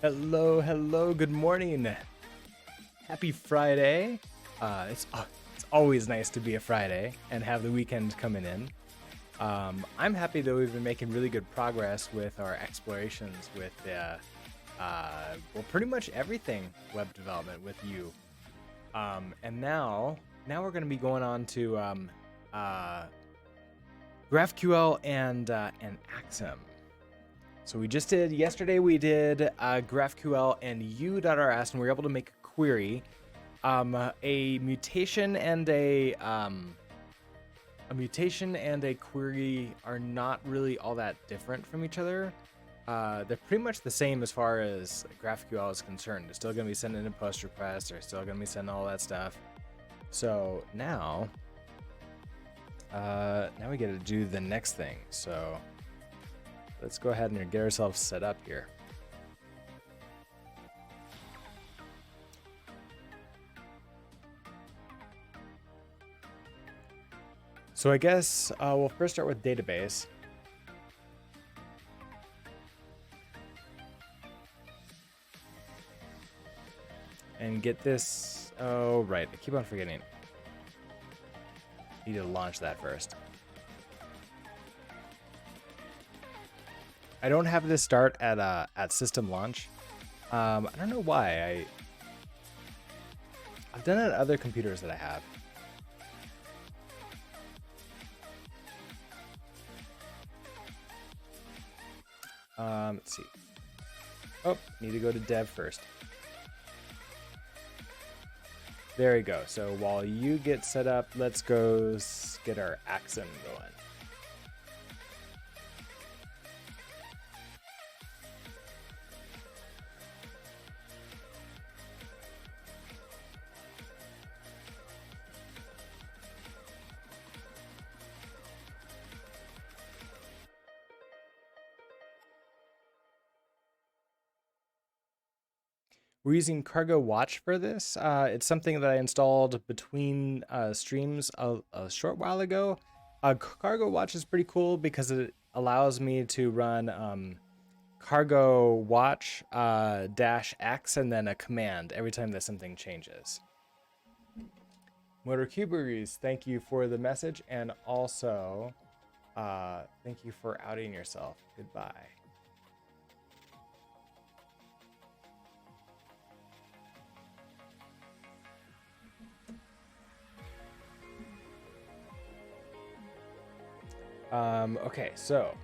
Hello, hello, good morning. Happy Friday. It's always nice to be a Friday and have the weekend coming in. I'm happy that we've been making really good progress with our explorations with pretty much everything web development with you. And now we're going to be going on to GraphQL and Axum. So yesterday we did GraphQL and yew.rs, and we were able to make a query. A mutation and a query are not really all that different from each other. They're pretty much the same as far as GraphQL is concerned. They're still going to be sending a post request. They're still going to be sending all that stuff. So now we get to do the next thing. So let's go ahead and get ourselves set up here. So I guess we'll first start with database. And get this. Oh, right. I keep on forgetting. Need to launch that first. I don't have this start at system launch. I don't know why. I've done it on other computers that I have. Let's see. Oh, need to go to dev first. There we go. So while you get set up, let's go get our Axum going. We're using Cargo Watch for this. It's something that I installed between streams a short while ago. Cargo Watch is pretty cool because it allows me to run Cargo Watch -X and then a command every time that something changes. Motor Cuberies, thank you for the message, and also thank you for outing yourself. Goodbye. Okay, so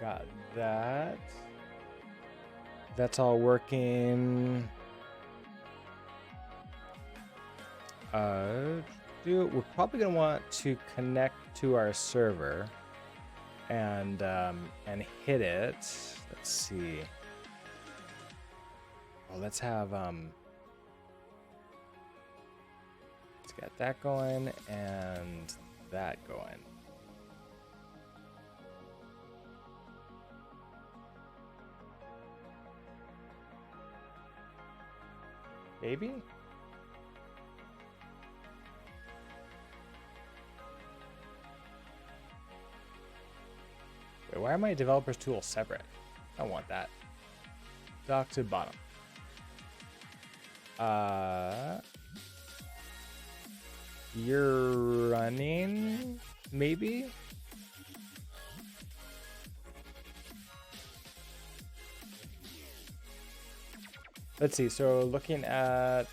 got that. That's all working. We're probably gonna want to connect to our server and hit it. Let's see. Well, let's have let's get that going and that going. Maybe? Wait, why are my developers tools separate? I don't want that. Dock to bottom. You're running, maybe? Let's see, so looking at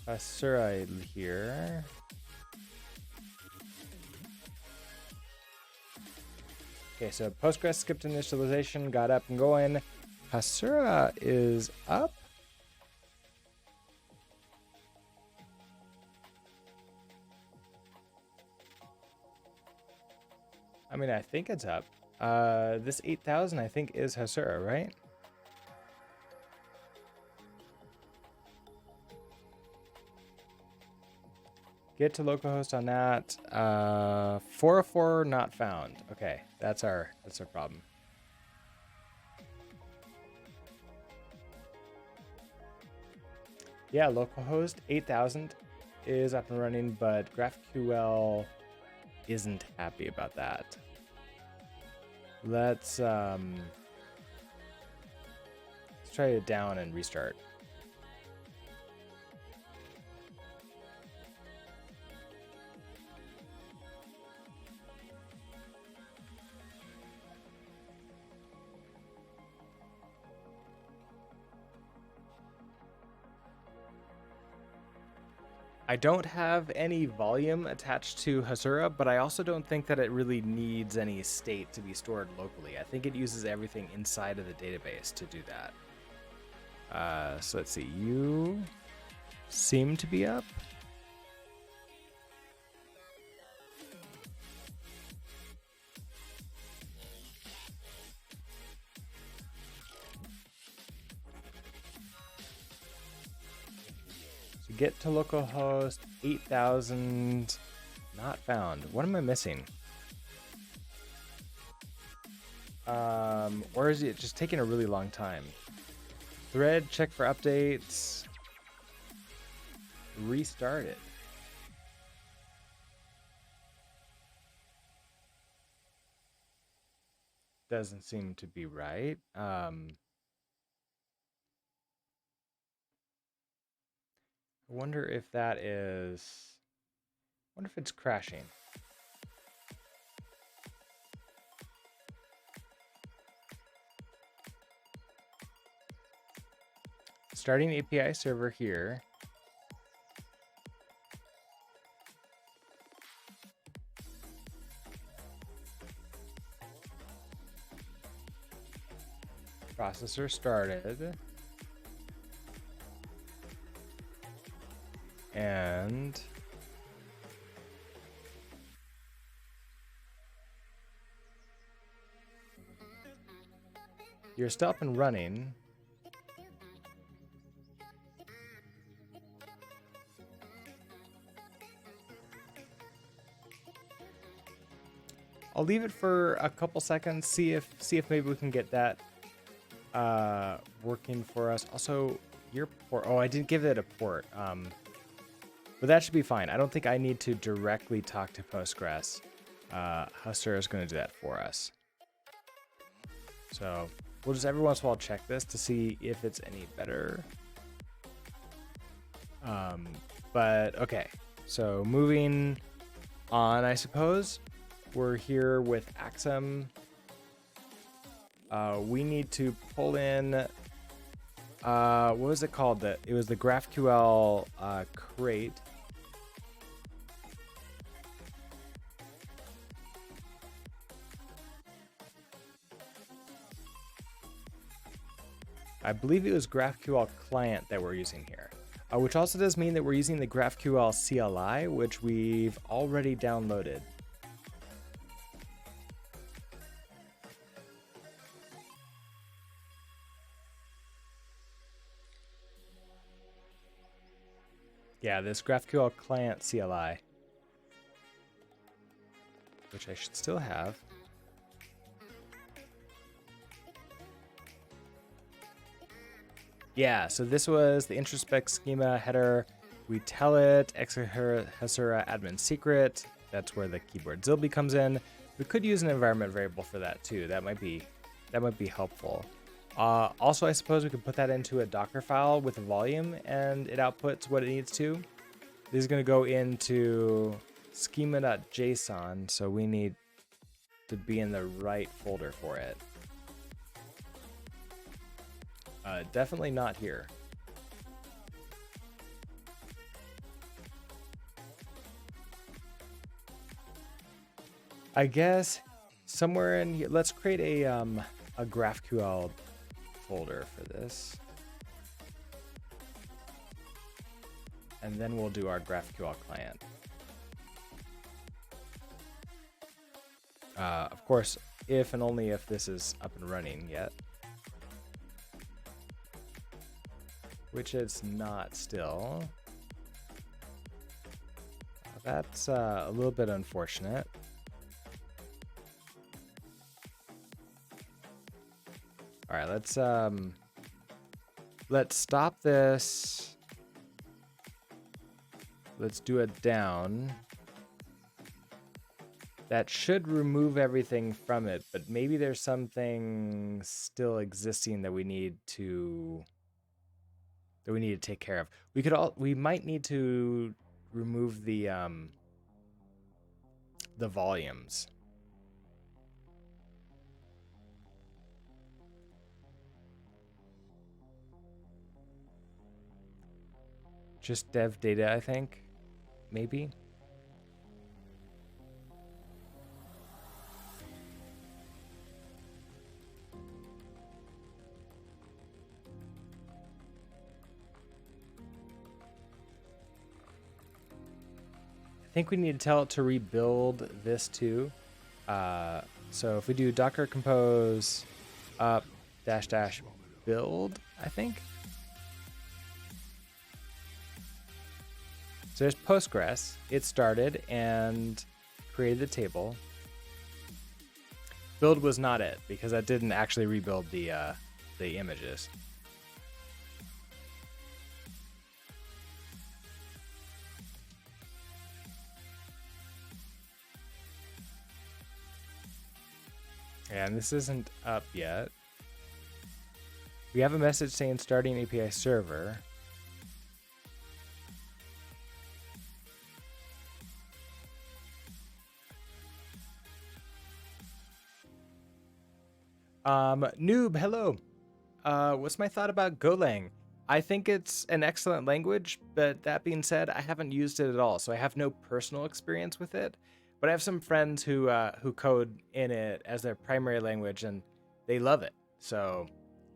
Hasura here. Okay, so Postgres skipped initialization, got up and going. Hasura is up. I mean, I think it's up. This 8,000, I think, is Hasura, right? Get to localhost on that. 404 not found. Okay, that's our problem. Yeah, localhost 8000 is up and running, but GraphQL isn't happy about that. Let's Let's try it down and restart. I don't have any volume attached to Hasura, but I also don't think that it really needs any state to be stored locally. I think it uses everything inside of the database to do that. So let's see. You seem to be up. Get to localhost 8,000, not found. What am I missing? Or is it just taking a really long time? Thread, check for updates. Restart it. Doesn't seem to be right. I wonder if that is... I wonder if it's crashing. Starting API server here. Processor started. And you're still up and running. I'll leave it for a couple seconds, see if maybe we can get that working for us. Also, your port. Oh, I didn't give it a port. But that should be fine. I don't think I need to directly talk to Postgres. Hasura is going to do that for us. So we'll just every once in a while check this to see if it's any better. But okay, so moving on, I suppose. We're here with Axum. We need to pull in, what was it called? It was the GraphQL crate. I believe it was GraphQL client that we're using here, which also does mean that we're using the GraphQL CLI, which we've already downloaded. Yeah, this GraphQL client CLI, which I should still have. Yeah, so this was the introspect schema header. We tell it Hasura admin secret. That's where the keyboard Zilby comes in. We could use an environment variable for that too. That might be helpful. Also, I suppose we could put that into a Docker file with a volume, and it outputs what it needs to. This is going to go into schema.json, so we need to be in the right folder for it. Definitely not here. I guess somewhere in here, let's create a GraphQL folder for this. And then we'll do our GraphQL client. Of course, if and only if this is up and running yet. Which it's not still. That's a little bit unfortunate. All right, let's stop this. Let's do it down. that should remove everything from it, but maybe there's something still existing that we need to take care of. We might need to remove the volumes. Just dev data, I think. Maybe. I think we need to tell it to rebuild this too. So if we do docker compose up dash dash build, I think. So there's Postgres. It started and created the table. Build was not it because that didn't actually rebuild the images. And this isn't up yet. We have a message saying starting API server. Noob, hello. What's my thought about Golang? I think it's an excellent language, but that being said, I haven't used it at all, so I have no personal experience with it. But I have some friends who code in it as their primary language, and they love it. So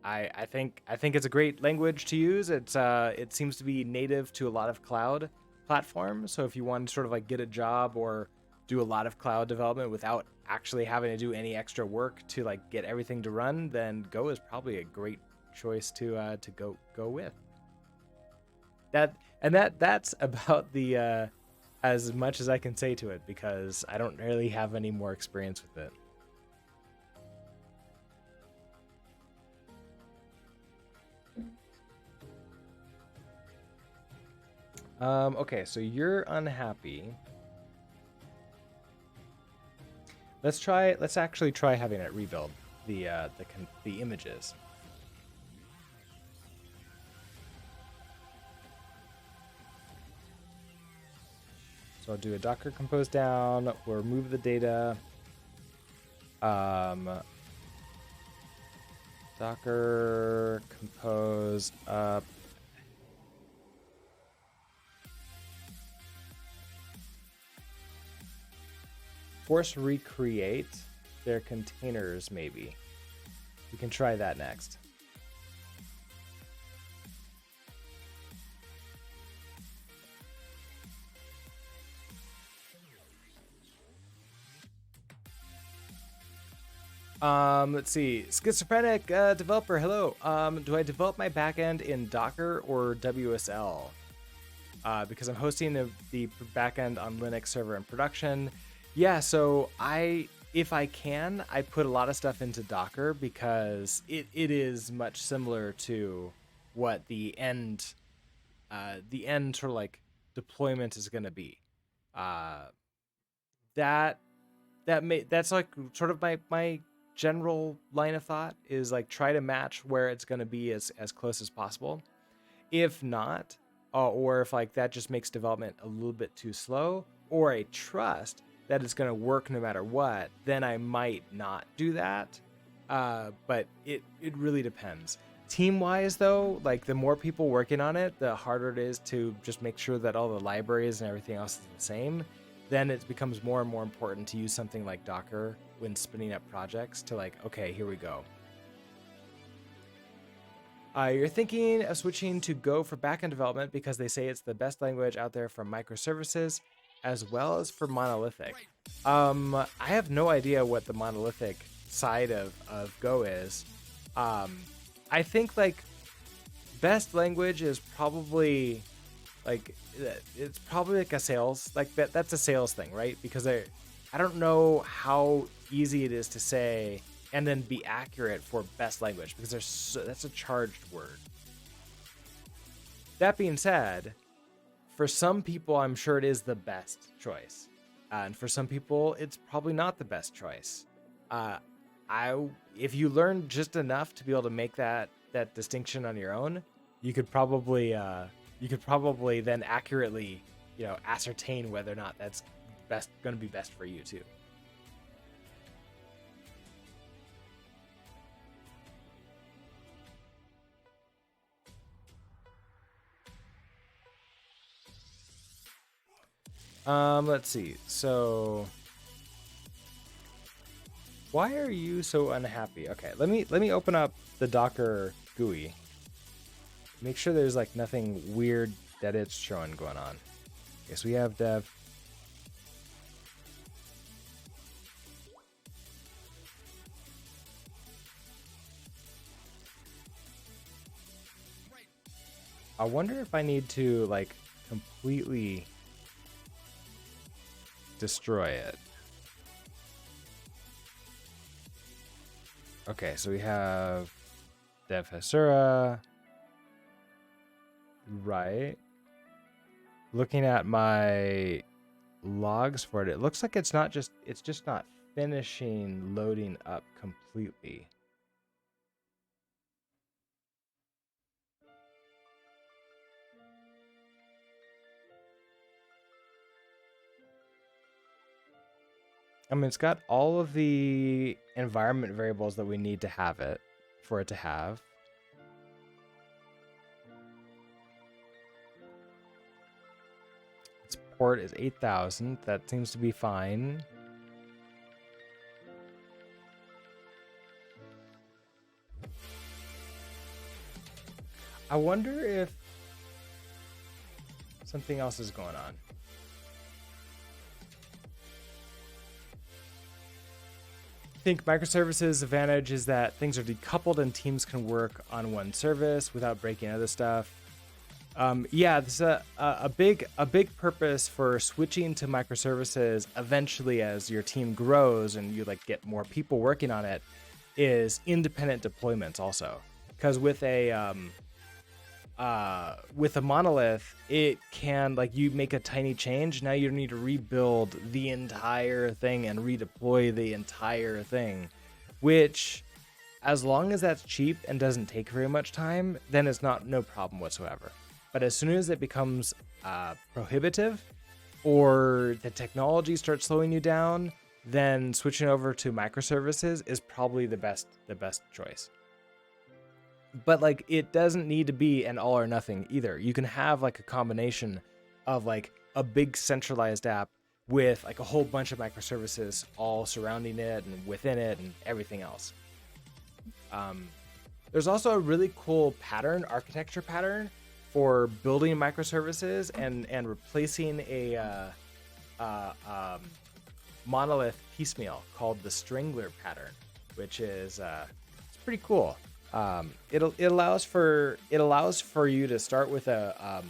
I think it's a great language to use. It seems to be native to a lot of cloud platforms. So if you want to sort of like get a job or do a lot of cloud development without actually having to do any extra work to like get everything to run, then Go is probably a great choice to go with. That's about the as much as I can say to it because I don't really have any more experience with it. Okay, so you're unhappy. Let's actually try having it rebuild the images. So I'll do a docker compose down, we'll remove the data. Docker compose up. Force recreate their containers, maybe. We can try that next. Let's see. Schizophrenic developer, hello. Do I develop my backend in Docker or WSL? Because I'm hosting the backend on Linux server in production. Yeah, so if I can, I put a lot of stuff into Docker because it is much similar to what the end sort of like deployment is going to be. That's like sort of my general line of thought is like try to match where it's going to be as close as possible. If not, or if like that just makes development a little bit too slow, or I trust that it's going to work no matter what, then I might not do that. But it really depends. Team-wise, though, like the more people working on it, the harder it is to just make sure that all the libraries and everything else is the same. Then it becomes more and more important to use something like Docker when spinning up projects to like, okay, here we go. You're thinking of switching to Go for backend development because they say it's the best language out there for microservices as well as for monolithic. I have no idea what the monolithic side of Go is. I think like best language is probably like it's probably like a sales like that's a sales thing, right? Because I don't know how easy it is to say and then be accurate for best language because that's a charged word. That being said, for some people, I'm sure it is the best choice. And for some people, it's probably not the best choice. Uh, if you learn just enough to be able to make that distinction on your own, you could probably then accurately, ascertain whether or not that's going to be best for you too. Let's see. So why are you so unhappy? Okay, let me open up the Docker GUI. Make sure there's like nothing weird that it's showing going on. Okay, so we have dev. I wonder if I need to like completely destroy it. Okay, so we have dev Hasura. Right. Looking at my logs for it, it looks like it's just not finishing loading up completely. I mean, it's got all of the environment variables that we need to have it for it to have. Its port is 8,000. That seems to be fine. I wonder if something else is going on. I think microservices' advantage is that things are decoupled and teams can work on one service without breaking other stuff. Yeah, this is a big purpose for switching to microservices eventually as your team grows and you like get more people working on it is independent deployments also. Because with a monolith, it can, like, you make a tiny change, now you need to rebuild the entire thing and redeploy the entire thing, which, as long as that's cheap and doesn't take very much time, then it's no problem whatsoever. But as soon as it becomes prohibitive or the technology starts slowing you down, then switching over to microservices is probably the best choice. But like, it doesn't need to be an all or nothing either. You can have like a combination of like a big centralized app with like a whole bunch of microservices all surrounding it and within it and everything else. There's also a really cool architecture pattern for building microservices and replacing a monolith piecemeal called the Strangler pattern, which is it's pretty cool. It allows for you to start with a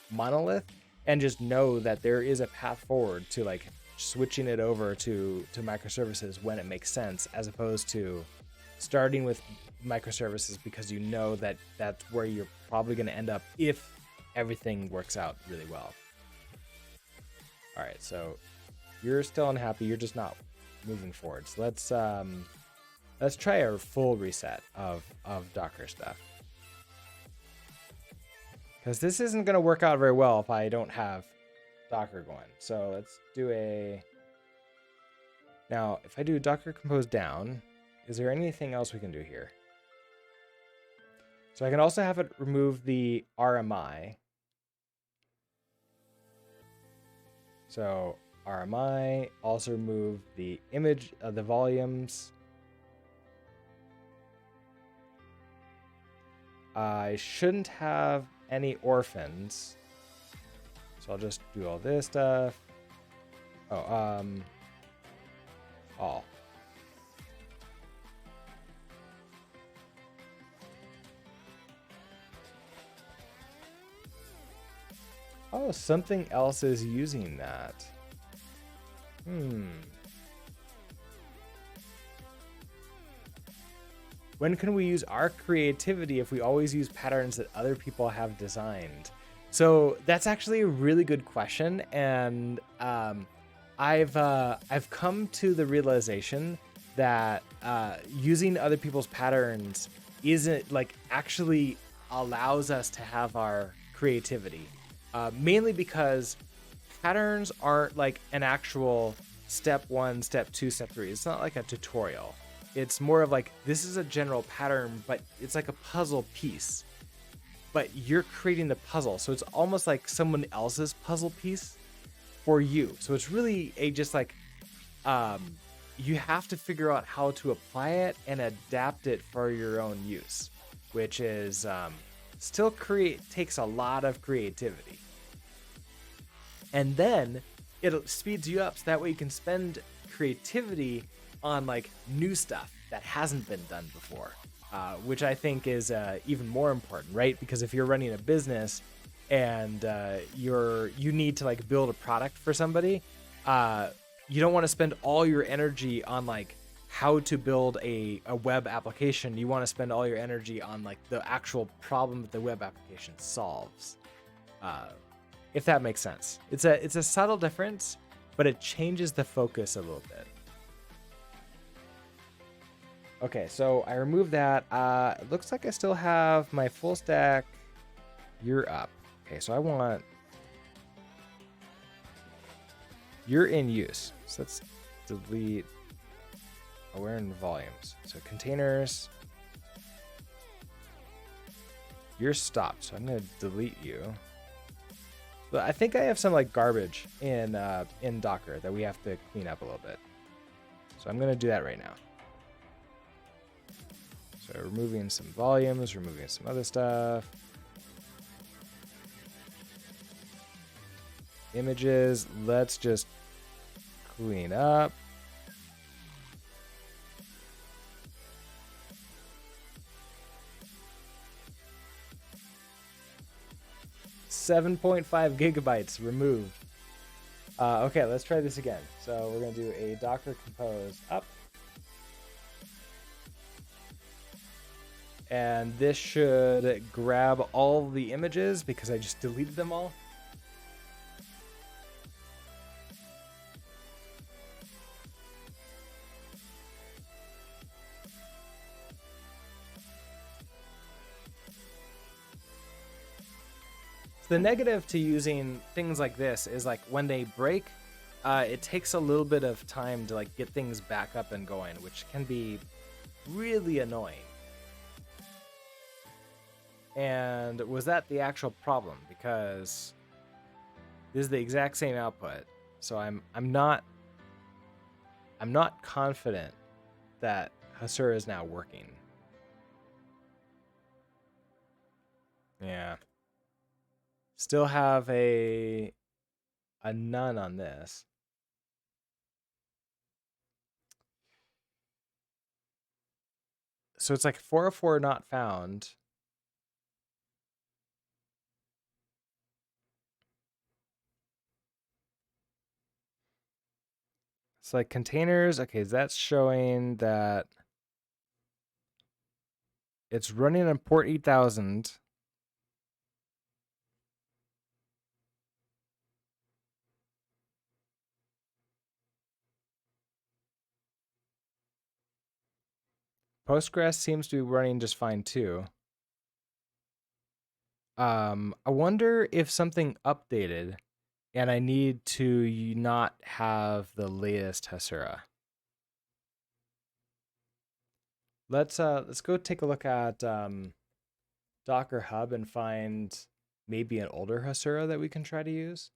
monolith and just know that there is a path forward to like switching it over to microservices when it makes sense, as opposed to starting with microservices because you know that that's where you're probably going to end up if everything works out really well. All right, so you're still unhappy. You're just not moving forward. So let's try a full reset of Docker stuff, because this isn't going to work out very well if I don't have Docker going. So let's do now if I do Docker compose down, is there anything else we can do here? So I can also have it remove the RMI. So RMI, also remove the image of the volumes. I shouldn't have any orphans, so I'll just do all this stuff. All. Oh, something else is using that. When can we use our creativity if we always use patterns that other people have designed? So that's actually a really good question. And I've come to the realization that using other people's patterns isn't like actually allows us to have our creativity. Mainly because patterns aren't like an actual step one, step two, step three. It's not like a tutorial. It's more of like this is a general pattern, but it's like a puzzle piece. But you're creating the puzzle, so it's almost like someone else's puzzle piece for you. So it's really a just like um, you have to figure out how to apply it and adapt it for your own use, which is still create takes a lot of creativity. And then it speeds you up so that way you can spend creativity on like new stuff that hasn't been done before, which I think is even more important, right? Because if you're running a business and you need to like build a product for somebody, you don't want to spend all your energy on like how to build a web application. You want to spend all your energy on like the actual problem that the web application solves. Uh, if that makes sense. It's a subtle difference, but it changes the focus a little bit. Okay, so I removed that. It looks like I still have my full stack. You're up. Okay, so I want you're in use. So let's delete. Oh, we're in volumes. So containers. You're stopped. So I'm gonna delete you. But I think I have some like garbage in Docker that we have to clean up a little bit. So I'm gonna do that right now. So removing some volumes, removing some other stuff. Images, let's just clean up. $7.5 gigabytes removed. Okay, let's try this again. So we're gonna do a Docker compose up. And this should grab all the images because I just deleted them all. The negative to using things like this is like when they break, it takes a little bit of time to like get things back up and going, which can be really annoying. And was that the actual problem? Because this is the exact same output, so I'm not confident that Hasura is now working. Yeah. Still have a none on this. So it's like 404 not found. It's like containers. Okay, that's showing that it's running on port 8000. Postgres seems to be running just fine too. I wonder if something updated and I need to not have the latest Hasura. Let's go take a look at Docker Hub and find maybe an older Hasura that we can try to use.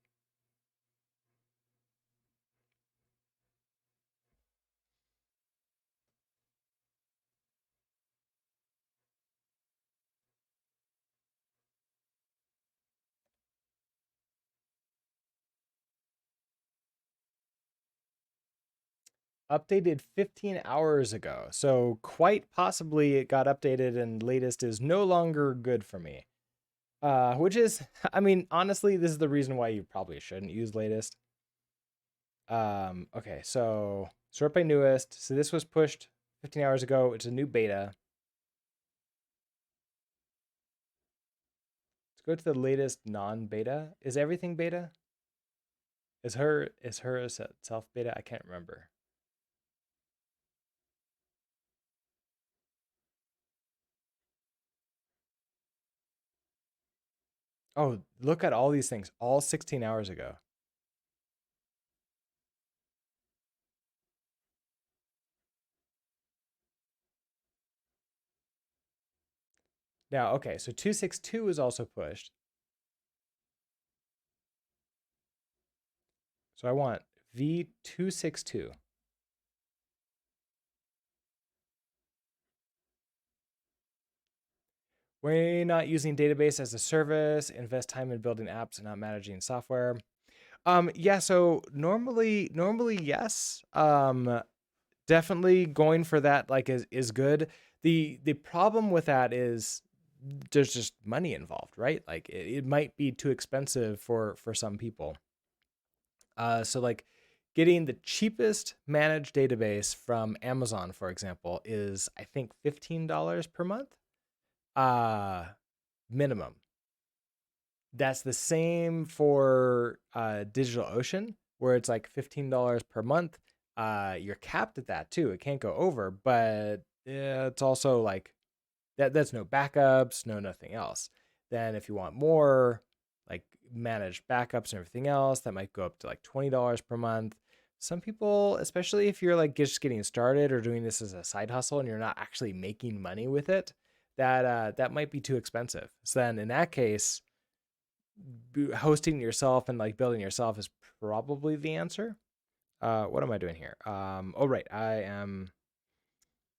Updated 15 hours ago. So quite possibly it got updated and latest is no longer good for me. Which is, I mean, honestly, this is the reason why you probably shouldn't use latest. Okay, so sort by newest. So this was pushed 15 hours ago. It's a new beta. Let's go to the latest non-beta. Is everything beta? Is her a self beta? I can't remember. Oh, look at all these things, all 16 hours ago. Now, okay, so 262 is also pushed. So I want V262. We're not using database as a service, invest time in building apps and not managing software. Yeah, so normally yes. Definitely going for that like is good. The problem with that is there's just money involved, right? Like it might be too expensive for some people. So like getting the cheapest managed database from Amazon, for example, is I think $15 per month, uh, minimum. That's the same for DigitalOcean, where it's like $15 per month. You're capped at that too. It can't go over, but it's also like that's no backups, no nothing else. Then if you want more, like managed backups and everything else, that might go up to like $20 per month. Some people, especially if you're like just getting started or doing this as a side hustle and you're not actually making money with it, that might be too expensive. So then in that case, hosting yourself and like building yourself is probably the answer. What am I doing here? Oh right,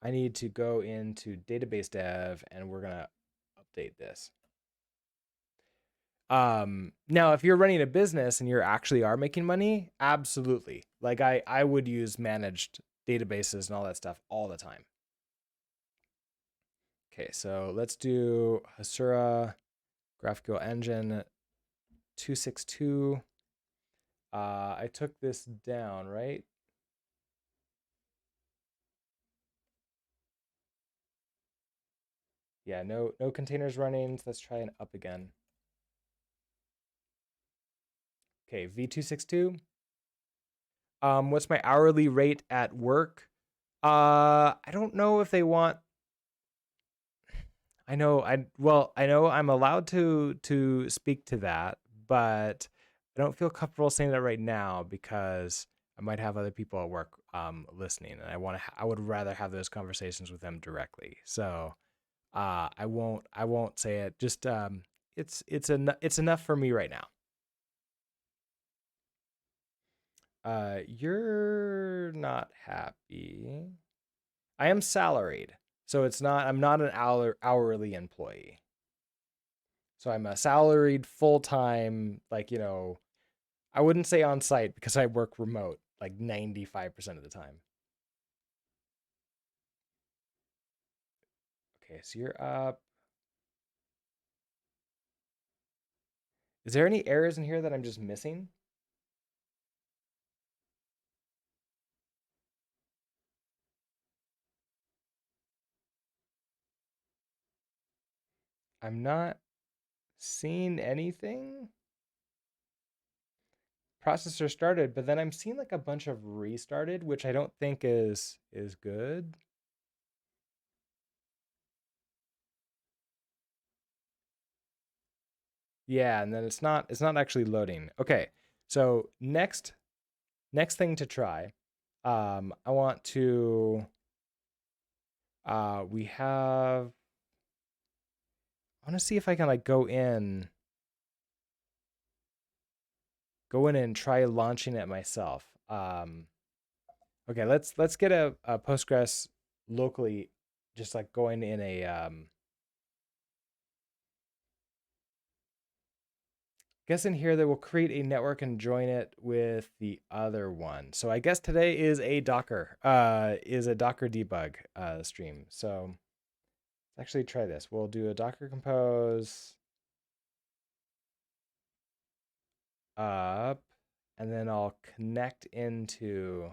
I need to go into database dev and we're gonna update this. Now if you're running a business and you're actually are making money, absolutely. Like I would use managed databases and all that stuff all the time. Okay, so let's do Hasura graphical engine 262. I took this down, right? Yeah, no containers running. So let's try an up again. Okay, V262. What's my hourly rate at work? I don't know if they want. I know I'm allowed to speak to that, but I don't feel comfortable saying that right now because I might have other people at work listening, and I would rather have those conversations with them directly. So I won't say it. Just it's enough for me right now. You're not happy. I am salaried, so it's not. I'm not an hourly employee. So I'm a salaried full time. Like I wouldn't say on site because I work remote like 95% of the time. Okay, so you're up. Is there any errors in here that I'm just missing? I'm not seeing anything. Processor started, but then I'm seeing like a bunch of restarted, which I don't think is good. Yeah, and then it's not actually loading. Okay. So next thing to try. I want to we have I want to see if I can like go in and try launching it myself. Okay, let's get a Postgres locally, just like going in a guess in here that will create a network and join it with the other one. So I guess today is a Docker debug stream. So let's actually try this. We'll do a Docker compose up, and then I'll connect into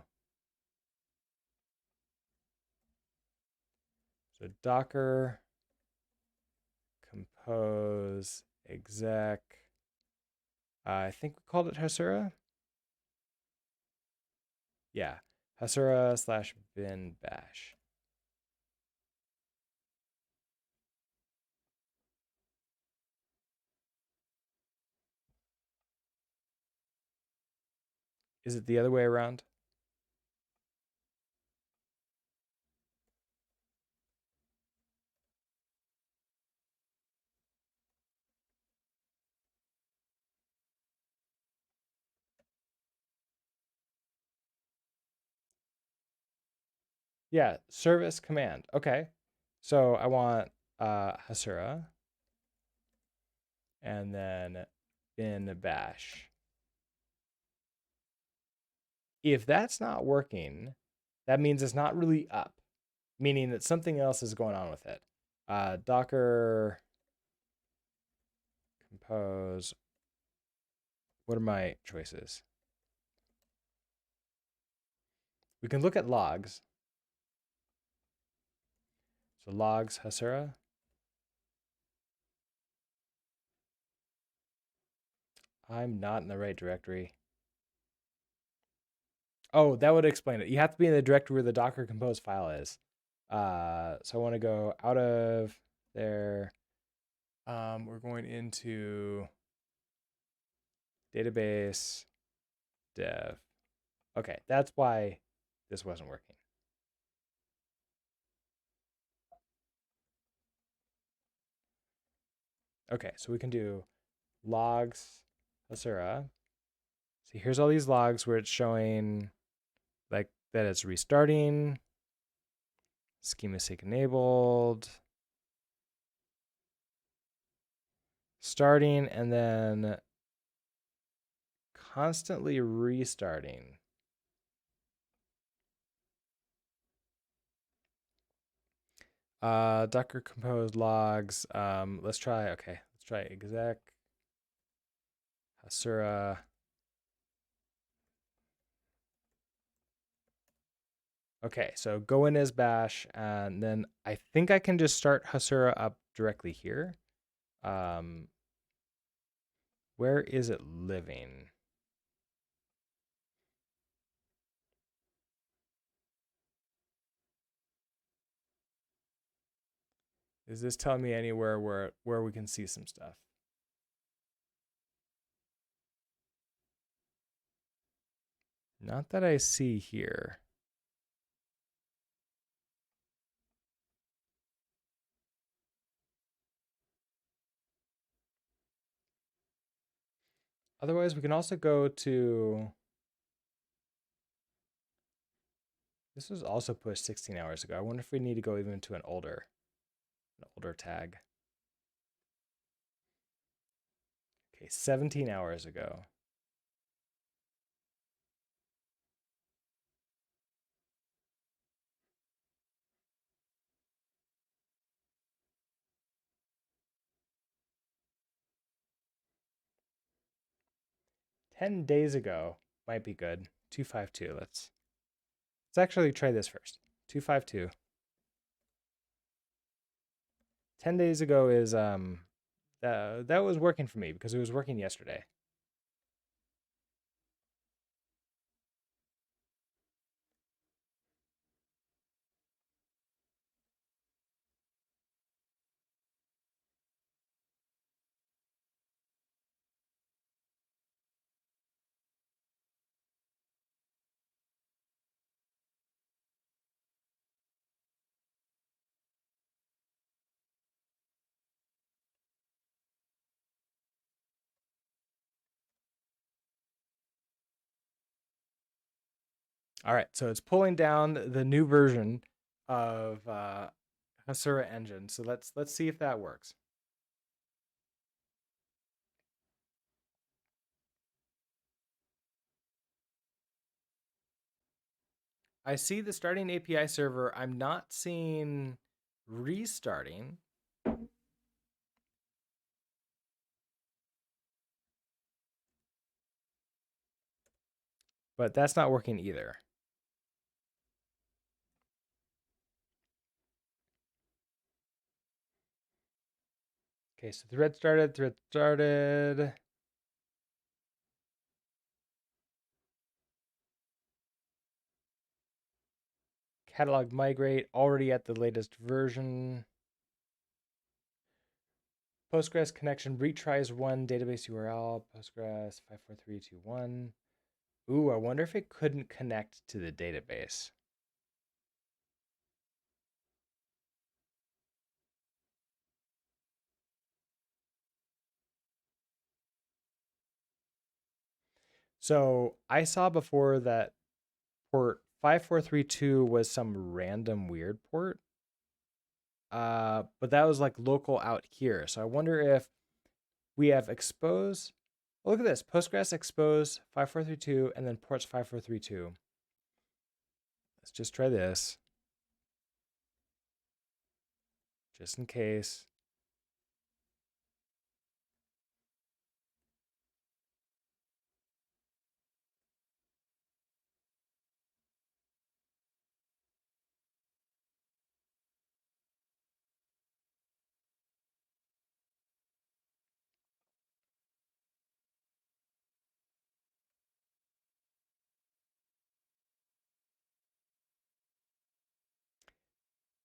so Docker compose exec. I think we called it Hasura. Yeah, Hasura slash bin bash. Is it the other way around? Yeah, service command. Okay. So I want Hasura and then bin bash. If that's not working, that means it's not really up, meaning that something else is going on with it. Docker compose. What are my choices? We can look at logs. So logs Hasura. I'm not in the right directory. Oh, that would explain it. You have to be in the directory where the Docker compose file is. So I want to go out of there. We're going into database dev. Okay, that's why this wasn't working. Okay, so we can do logs Hasura. See, here's all these logs where it's showing like that it's restarting, schema sync enabled, starting, and then constantly restarting. Docker compose logs. Let's try. Okay, let's try exec Hasura. Okay, so go in as bash, and then I think I can just start Hasura up directly here. Where is it living? Is this telling me anywhere where we can see some stuff? Not that I see here. Otherwise, we can also go to. This was also pushed 16 hours ago. I wonder if we need to go even to an older tag. Okay, 17 hours ago. Ten days ago might be good. 252. Let's actually try this first. 252. 10 days ago is that was working for me because it was working yesterday. All right, so it's pulling down the new version of Hasura engine. So let's see if that works. I see the starting API server. I'm not seeing restarting. But that's not working either. Okay, so thread started. Catalog migrate, already at the latest version. Postgres connection retries one database URL. Postgres 54321. Ooh, I wonder if it couldn't connect to the database. So I saw before that port 5432 was some random weird port. But that was like local out here. So I wonder if we have expose. Oh, look at this. Postgres expose 5432 and then ports 5432. Let's just try this. Just in case.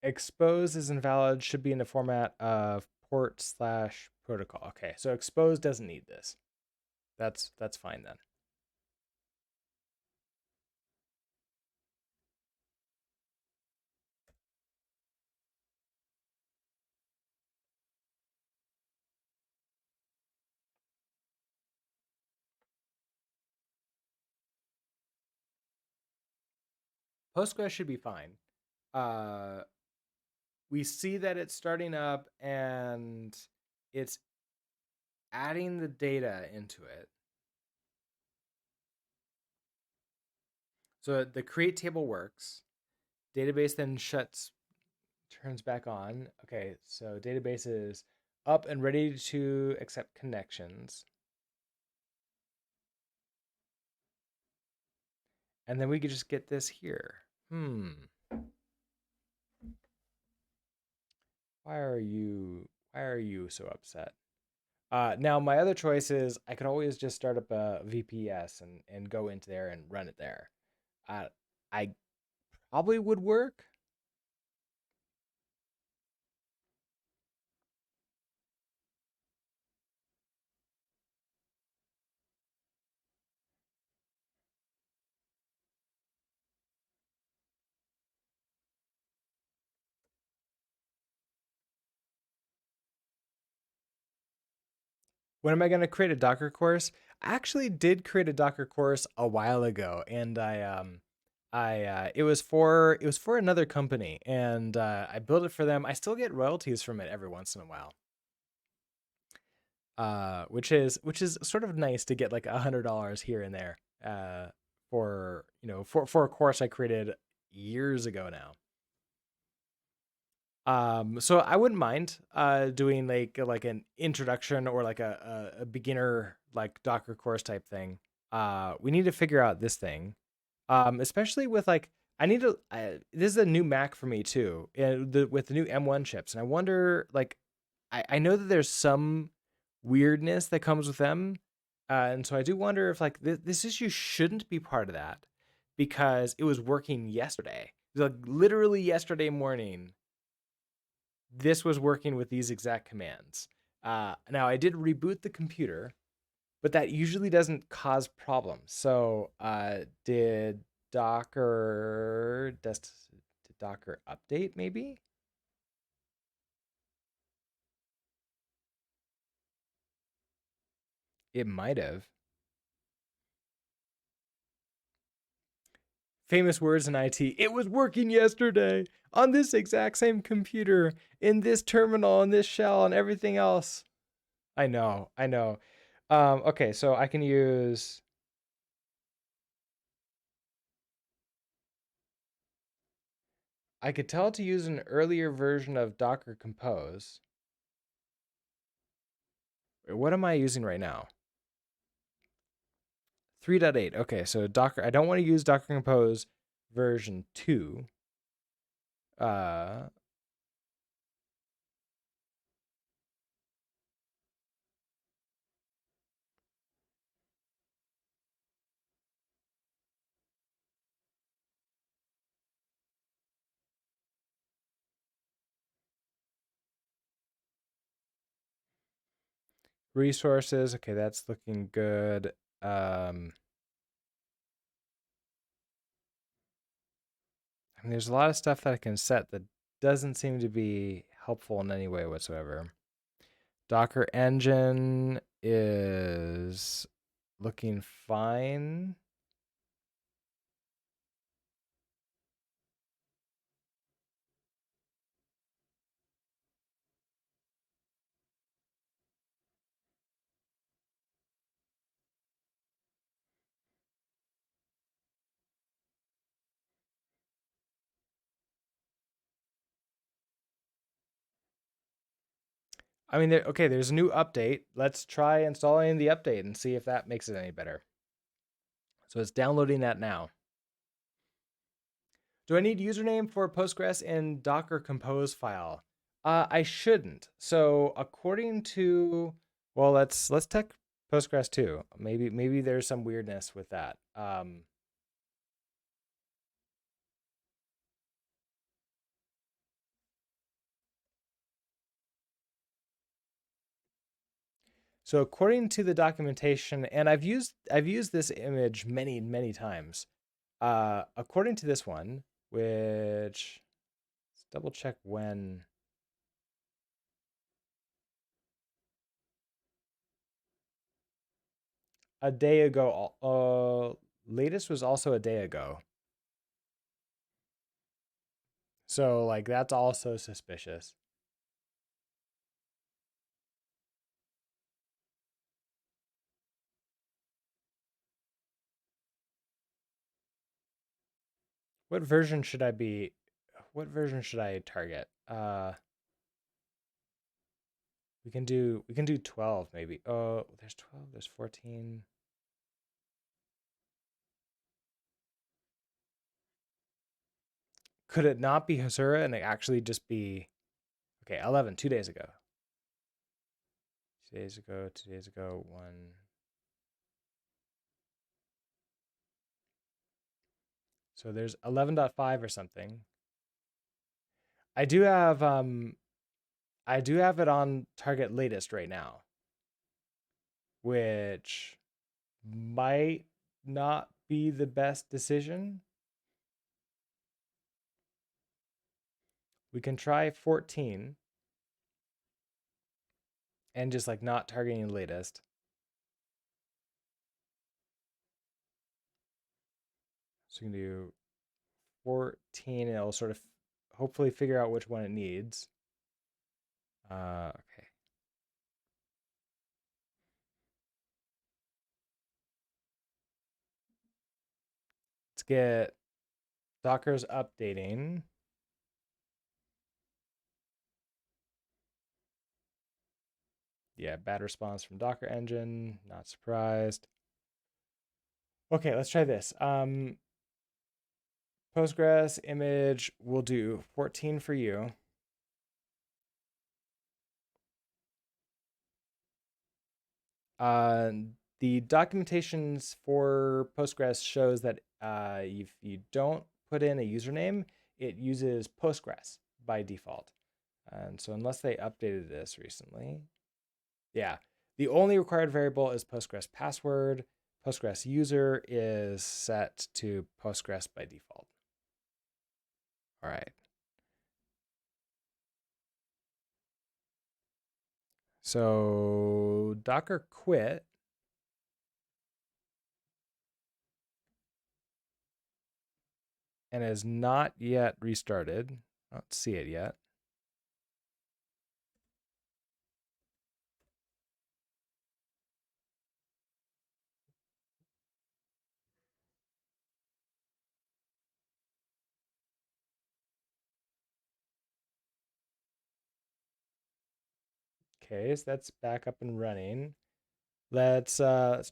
Expose is invalid, should be in the format of port slash protocol. Okay, so expose doesn't need this. That's fine then. Postgres should be fine. Uh, we see that it's starting up and it's adding the data into it. So the create table works. Database then turns back on. Okay, so database is up and ready to accept connections. And then we could just get this here. Why are you so upset? Now my other choice is I could always just start up a VPS and go into there and run it there. I probably would work. When am I going to create a Docker course? I actually did create a Docker course a while ago, and it was for another company, and I built it for them. I still get royalties from it every once in a while, which is sort of nice to get like $100 here and there for for a course I created years ago now. So I wouldn't mind doing like an introduction or like a beginner like Docker course type thing. We need to figure out this thing. Especially with like I need to this is a new Mac for me too. With the new M1 chips. And I wonder like I know that there's some weirdness that comes with them. And so I do wonder if like this issue shouldn't be part of that because it was working yesterday. Like literally yesterday morning this was working with these exact commands. Now I did reboot the computer, but that usually doesn't cause problems. So did did Docker update maybe? It might have. Famous words in IT. It was working yesterday on this exact same computer in this terminal and this shell and everything else. I know, I know. Okay, so I can use. I could tell to use an earlier version of Docker Compose. What am I using right now? 3.8. Okay, so Docker. I don't want to use Docker Compose version 2. Uh, resources. Okay, that's looking good. I mean, there's a lot of stuff that I can set that doesn't seem to be helpful in any way whatsoever. Docker engine is looking fine. I mean, okay, there's a new update. Let's try installing the update and see if that makes it any better. So it's downloading that now. Do I need username for Postgres in Docker Compose file? I shouldn't. So according to, well, let's check Postgres too. Maybe there's some weirdness with that. So according to the documentation, and I've used this image many times. According to this one, which let's double check when a day ago. Latest was also a day ago. So like that's also suspicious. What version should I be? What version should I target? We can do 12 maybe. Oh, there's 12. There's 14. Could it not be Hasura and it actually just be okay? 11. 2 days ago. 2 days ago. 2 days ago. One. So there's 11.5 or something. I do have it on target latest right now, which might not be the best decision. We can try 14 and just like not targeting the latest. So you can do 14 and it'll sort of hopefully figure out which one it needs. Okay. Let's get Docker's updating. Yeah, bad response from Docker engine. Not surprised. Okay, let's try this. Postgres image, we'll do 14 for you. Uh, the documentations for Postgres shows that if you don't put in a username, it uses Postgres by default. And so unless they updated this recently, yeah, the only required variable is Postgres password. Postgres user is set to Postgres by default. All right. So Docker quit and is not yet restarted. I don't see it yet. Okay, so that's back up and running. Let's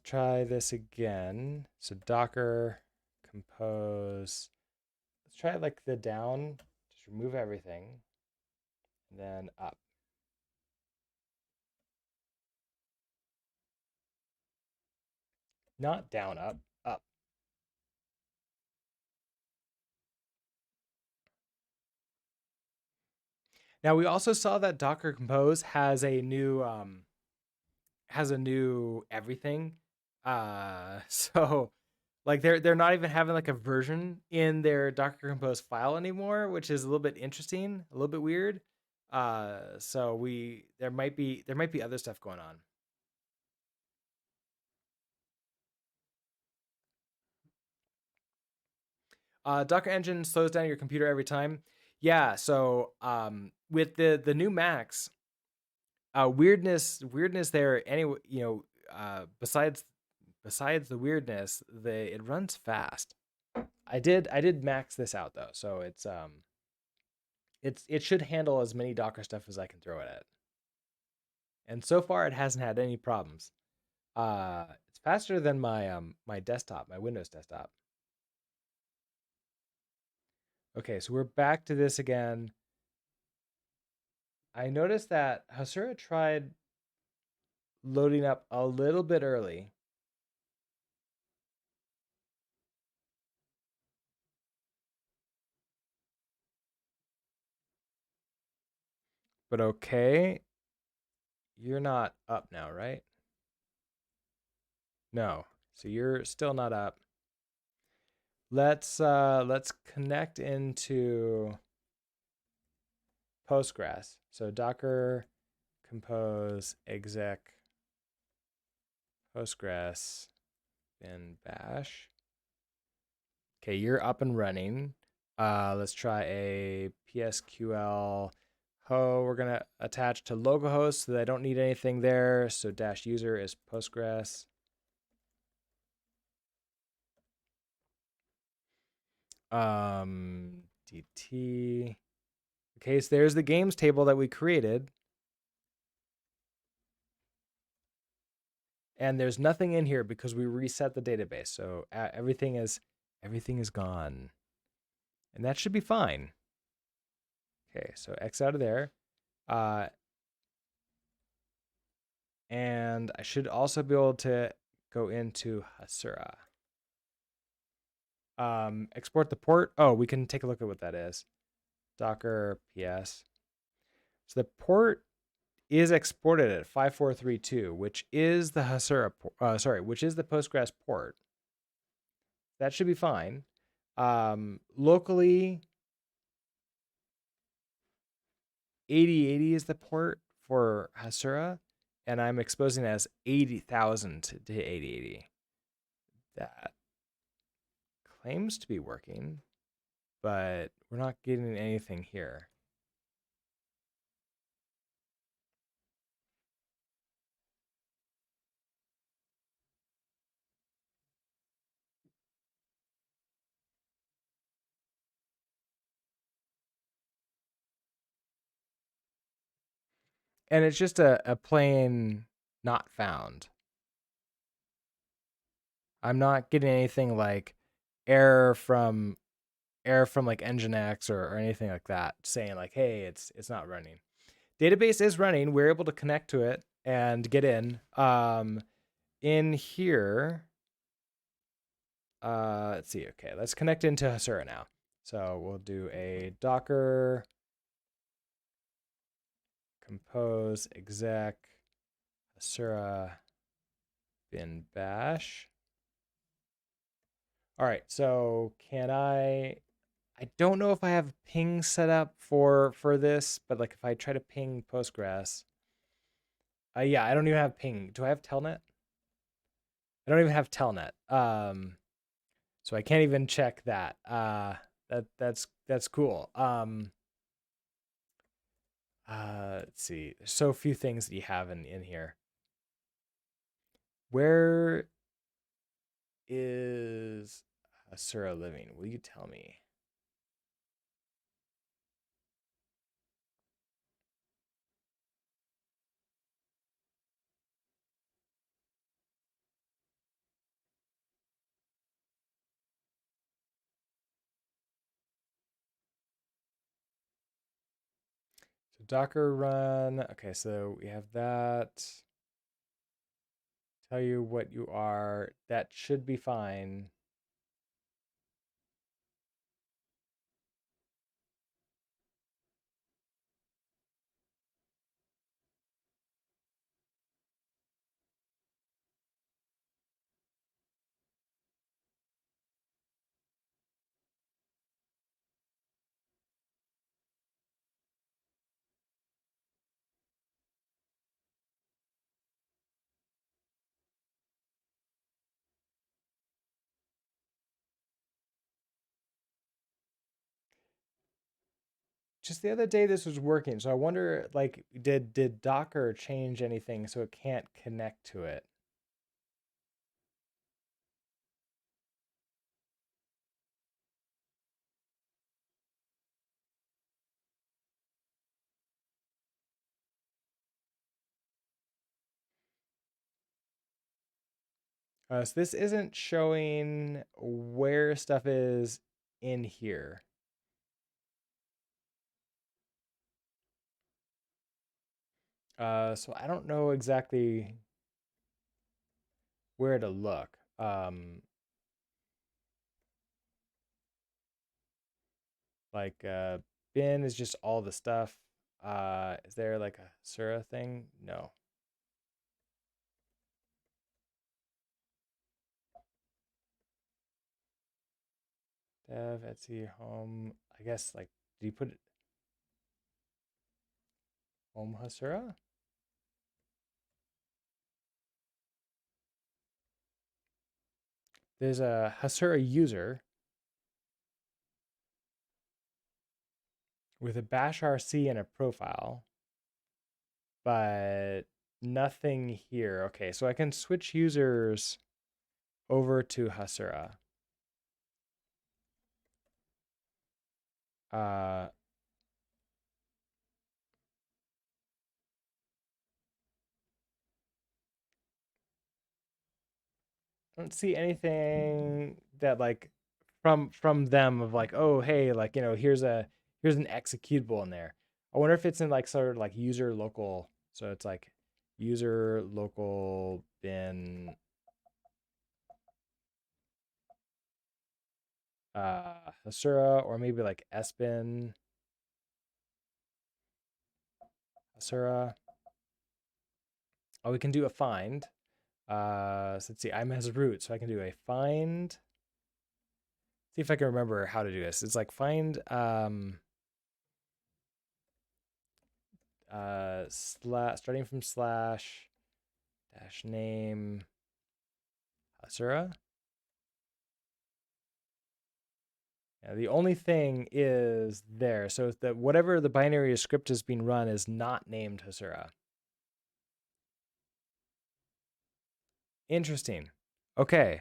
try this again. So Docker compose. Let's try like the down. Just remove everything, and then up. Not down, up, up. Now we also saw that Docker Compose has a new has a new everything. So like they're not even having like a version in their Docker Compose file anymore, which is a little bit interesting, a little bit weird. So we there might be other stuff going on. Docker Engine slows down your computer every time. Yeah, so with the new Macs, weirdness there anyway. Besides the weirdness, it runs fast. I did max this out though, so it should handle as many Docker stuff as I can throw it at. And so far, it hasn't had any problems. It's faster than my desktop, my Windows desktop. Okay, so we're back to this again. I noticed that Hasura tried loading up a little bit early, but okay, you're not up now, right? No, so you're still not up. Let's connect into Postgres. So Docker compose exec Postgres bin bash. Okay, you're up and running. Let's try a PSQL We're gonna attach to localhost so that I don't need anything there. So dash user is Postgres. DT. Okay, so there's the games table that we created. And there's nothing in here because we reset the database. So everything is gone. And that should be fine. Okay, so X out of there. Uh, and I should also be able to go into Hasura. Export the port. Oh, we can take a look at what that is. Docker PS. So the port is exported at 5432, which is the Hasura, which is the Postgres port. That should be fine. Locally, 8080 is the port for Hasura, and I'm exposing it as 80,000 to 8080. That claims to be working, but we're not getting anything here. And it's just a plain not found. I'm not getting anything like error from like Nginx or anything like that saying like, hey, it's not running. Database is running. We're able to connect to it and get in. In here, let's see. Okay, let's connect into Hasura now. So we'll do a Docker compose exec Hasura bin bash. All right, so I don't know if I have ping set up for this, but like if I try to ping Postgres, yeah, I don't even have ping. Do I have telnet? I don't even have telnet. So I can't even check that. That's cool. Let's see. There's so few things that you have in here. Where is Hasura living? Will you tell me? So Docker run. Okay, so we have that. Tell you what you are. That should be fine. just the other day this was working, so I wonder, like, did Docker change anything so it can't connect to it? So this isn't showing where stuff is in here. So I don't know exactly where to look. Like bin is just all the stuff. Is there like a Hasura thing? No. Dev, Etsy, home. I guess like, did you put it home Hasura? There's a Hasura user with a bash RC and a profile, but nothing here. Okay, so I can switch users over to Hasura. I don't see anything that like from them of like, oh hey, like here's an executable in there. I wonder if it's in like sort of like user local. So it's like user local bin Hasura, or maybe like sbin Hasura. Oh, we can do a find. So let's see, I'm as root, so I can do a find. See if I can remember how to do this. It's like find slash starting from slash dash name Hasura. Yeah, the only thing is there. So that whatever the binary script is being run is not named Hasura. Interesting. Okay.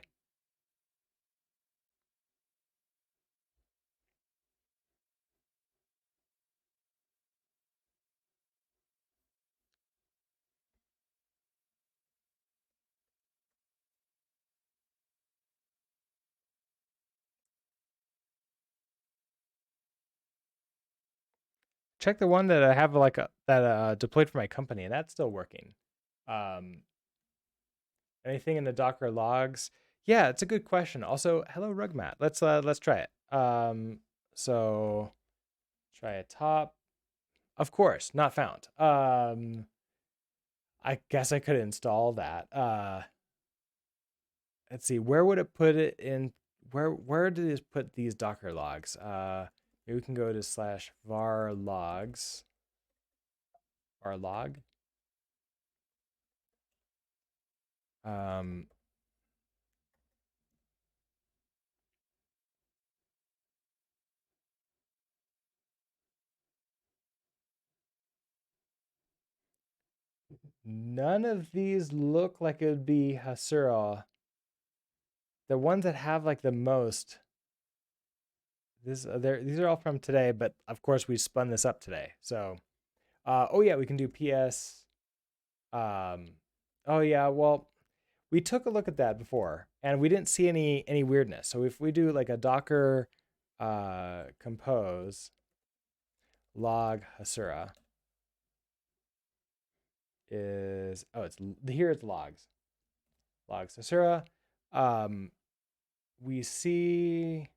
Check the one that I have like that deployed for my company, and that's still working. Um, Anything in the Docker logs? Yeah, it's a good question. Also, hello Rugmat. Let's try it. So try a top. Of course, not found. I guess I could install that. Let's see, where would it put it in? Where did it put these Docker logs? Maybe we can go to slash var logs, var log. Um, None of these look like it would be Hasura. The ones that have like the most, these are all from today, but of course we spun this up today. So, oh yeah, we can do PS. Um, oh yeah, well, we took a look at that before, and we didn't see any weirdness. So if we do like a Docker compose log Hasura is, oh, it's here it's logs Hasura. Um, we see,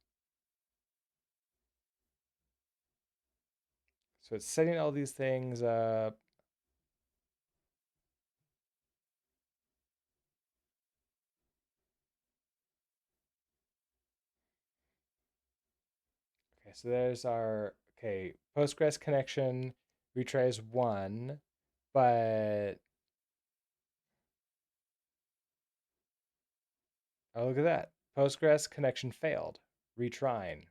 so it's setting all these things up. Okay, so there's our, okay, Postgres connection retries one, but oh, look at that. Postgres connection failed, retrying,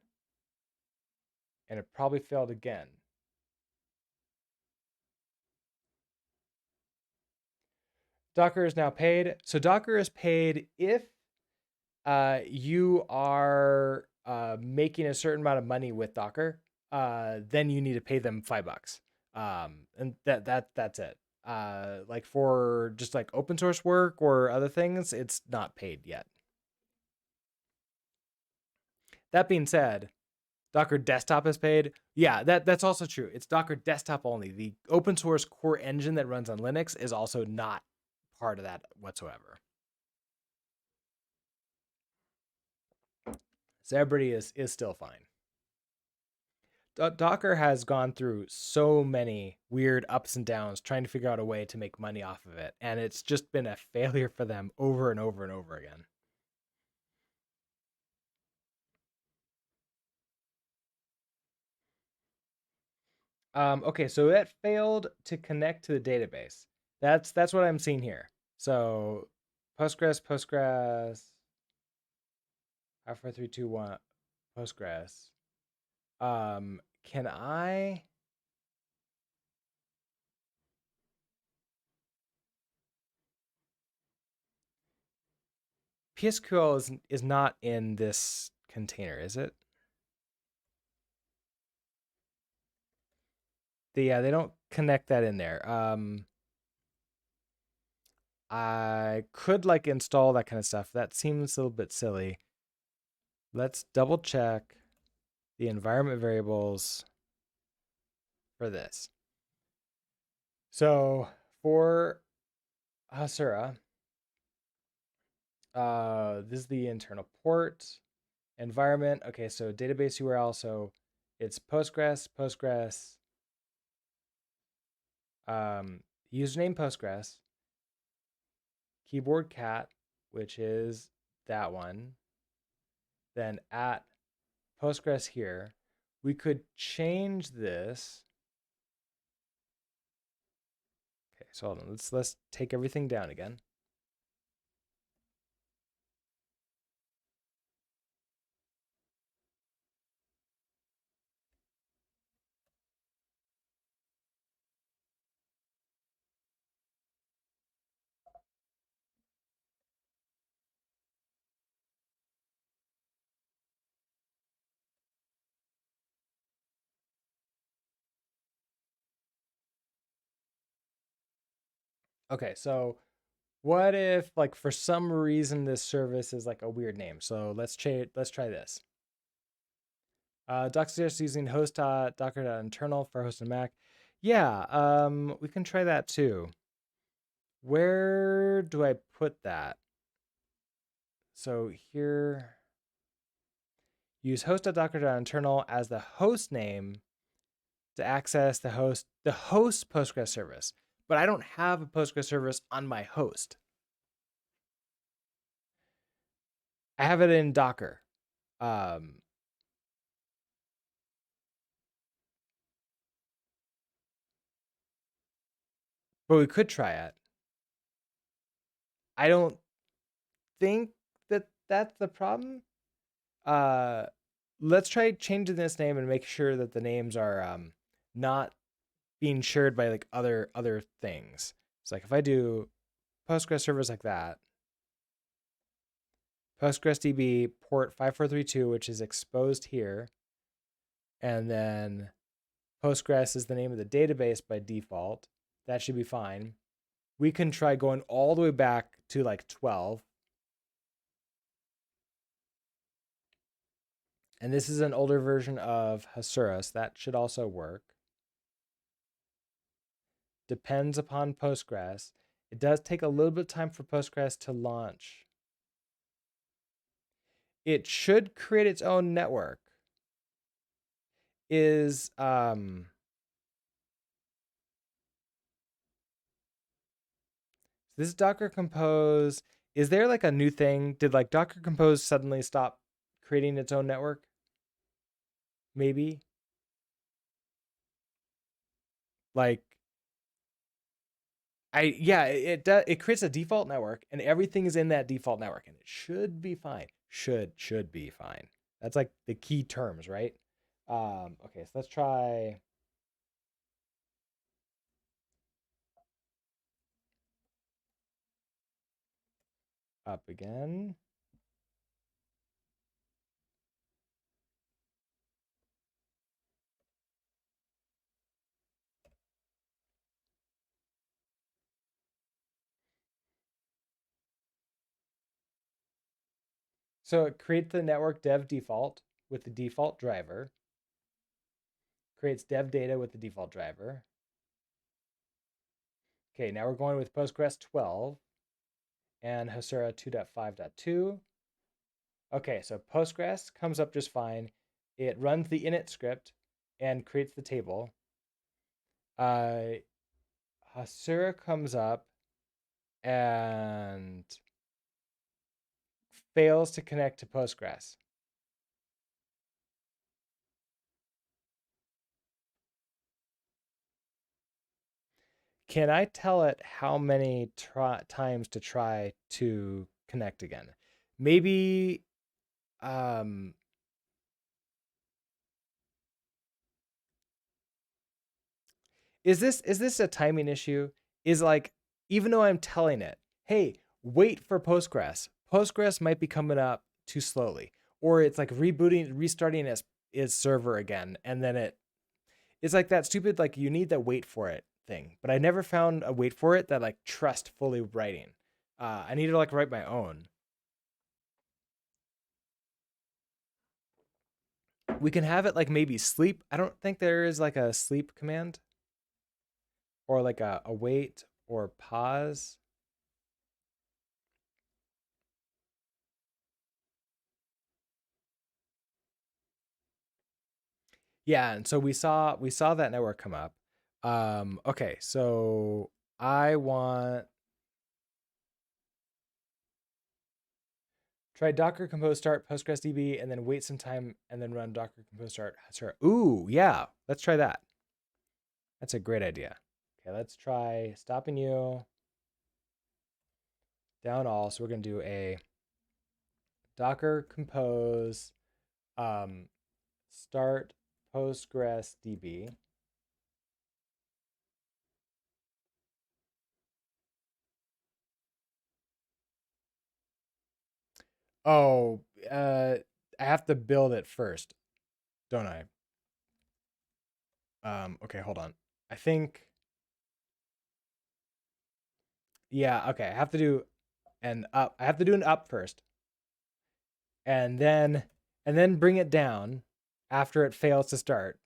and it probably failed again. Docker is now paid. So Docker is paid if you are making a certain amount of money with Docker, then you need to pay them $5. And that's it. Like for just like open source work or other things, it's not paid yet. That being said, Docker Desktop is paid. Yeah, that's also true. It's Docker Desktop only. The open source core engine that runs on Linux is also not part of that whatsoever. So everybody is still fine. Docker has gone through so many weird ups and downs trying to figure out a way to make money off of it, and it's just been a failure for them over and over and over again. Okay, so it failed to connect to the database. That's what I'm seeing here. So Postgres, 54321, Postgres. Can I? PSQL is not in this container, is it? Yeah, they don't connect that in there. I could like install that kind of stuff. That seems a little bit silly. Let's double check the environment variables for this. So for Hasura, this is the internal port environment. Okay, so database URL. So it's Postgres, username Postgres, keyboard cat, which is that one, then at Postgres here. We could change this. Okay, so hold on. Let's take everything down again. Okay, so what if like for some reason this service is like a weird name? So let's try this. Docker.rs using host.docker.internal for host and Mac. Yeah, we can try that too. Where do I put that? So here, use host.docker.internal as the host name to access the host Postgres service. But I don't have a Postgres service on my host. I have it in Docker. Um, but we could try it. I don't think that that's the problem. Uh, let's try changing this name and make sure that the names are not being shared by like other things. So like if I do Postgres servers like that, PostgresDB port 5432, which is exposed here, and then Postgres is the name of the database by default. That should be fine. We can try going all the way back to like 12. And this is an older version of Hasura, so that should also work. Depends upon Postgres. It does take a little bit of time for Postgres to launch. It should create its own network. Is this Docker Compose? Is there like a new thing? Did like Docker Compose suddenly stop creating its own network? Maybe. Like it does. It creates a default network, and everything is in that default network, and it should be fine. Should be fine. That's like the key terms, right? Okay, so let's try. up again. So it creates the network dev default with the default driver, creates dev data with the default driver. Okay, now we're going with Postgres 12 and Hasura 2.5.2. Okay, so Postgres comes up just fine. It runs the init script and creates the table. Hasura comes up and fails to connect to Postgres. Can I tell it how many times to try to connect again? Maybe um is this a timing issue? Is like even though I'm telling it, "Hey, wait for Postgres." Postgres might be coming up too slowly or it's like rebooting restarting its server again and then it's like that stupid like you need the wait for it thing. But I never found a wait for it that like trust fully writing. I need to like write my own. We can have it like maybe sleep. I don't think there is like a sleep command or like a wait or pause. Yeah, and so we saw that network come up. Okay, so I want try Docker Compose start Postgres DB and then wait some time and then run Docker Compose start. Sorry. Ooh, yeah, let's try that. That's a great idea. Okay, let's try stopping you down all. So we're gonna do a Docker Compose start Postgres DB. Oh, I have to build it first, don't I? Okay, hold on. I think, yeah, okay. I have to do an up. I have to do an up first, and then bring it down after it fails to start.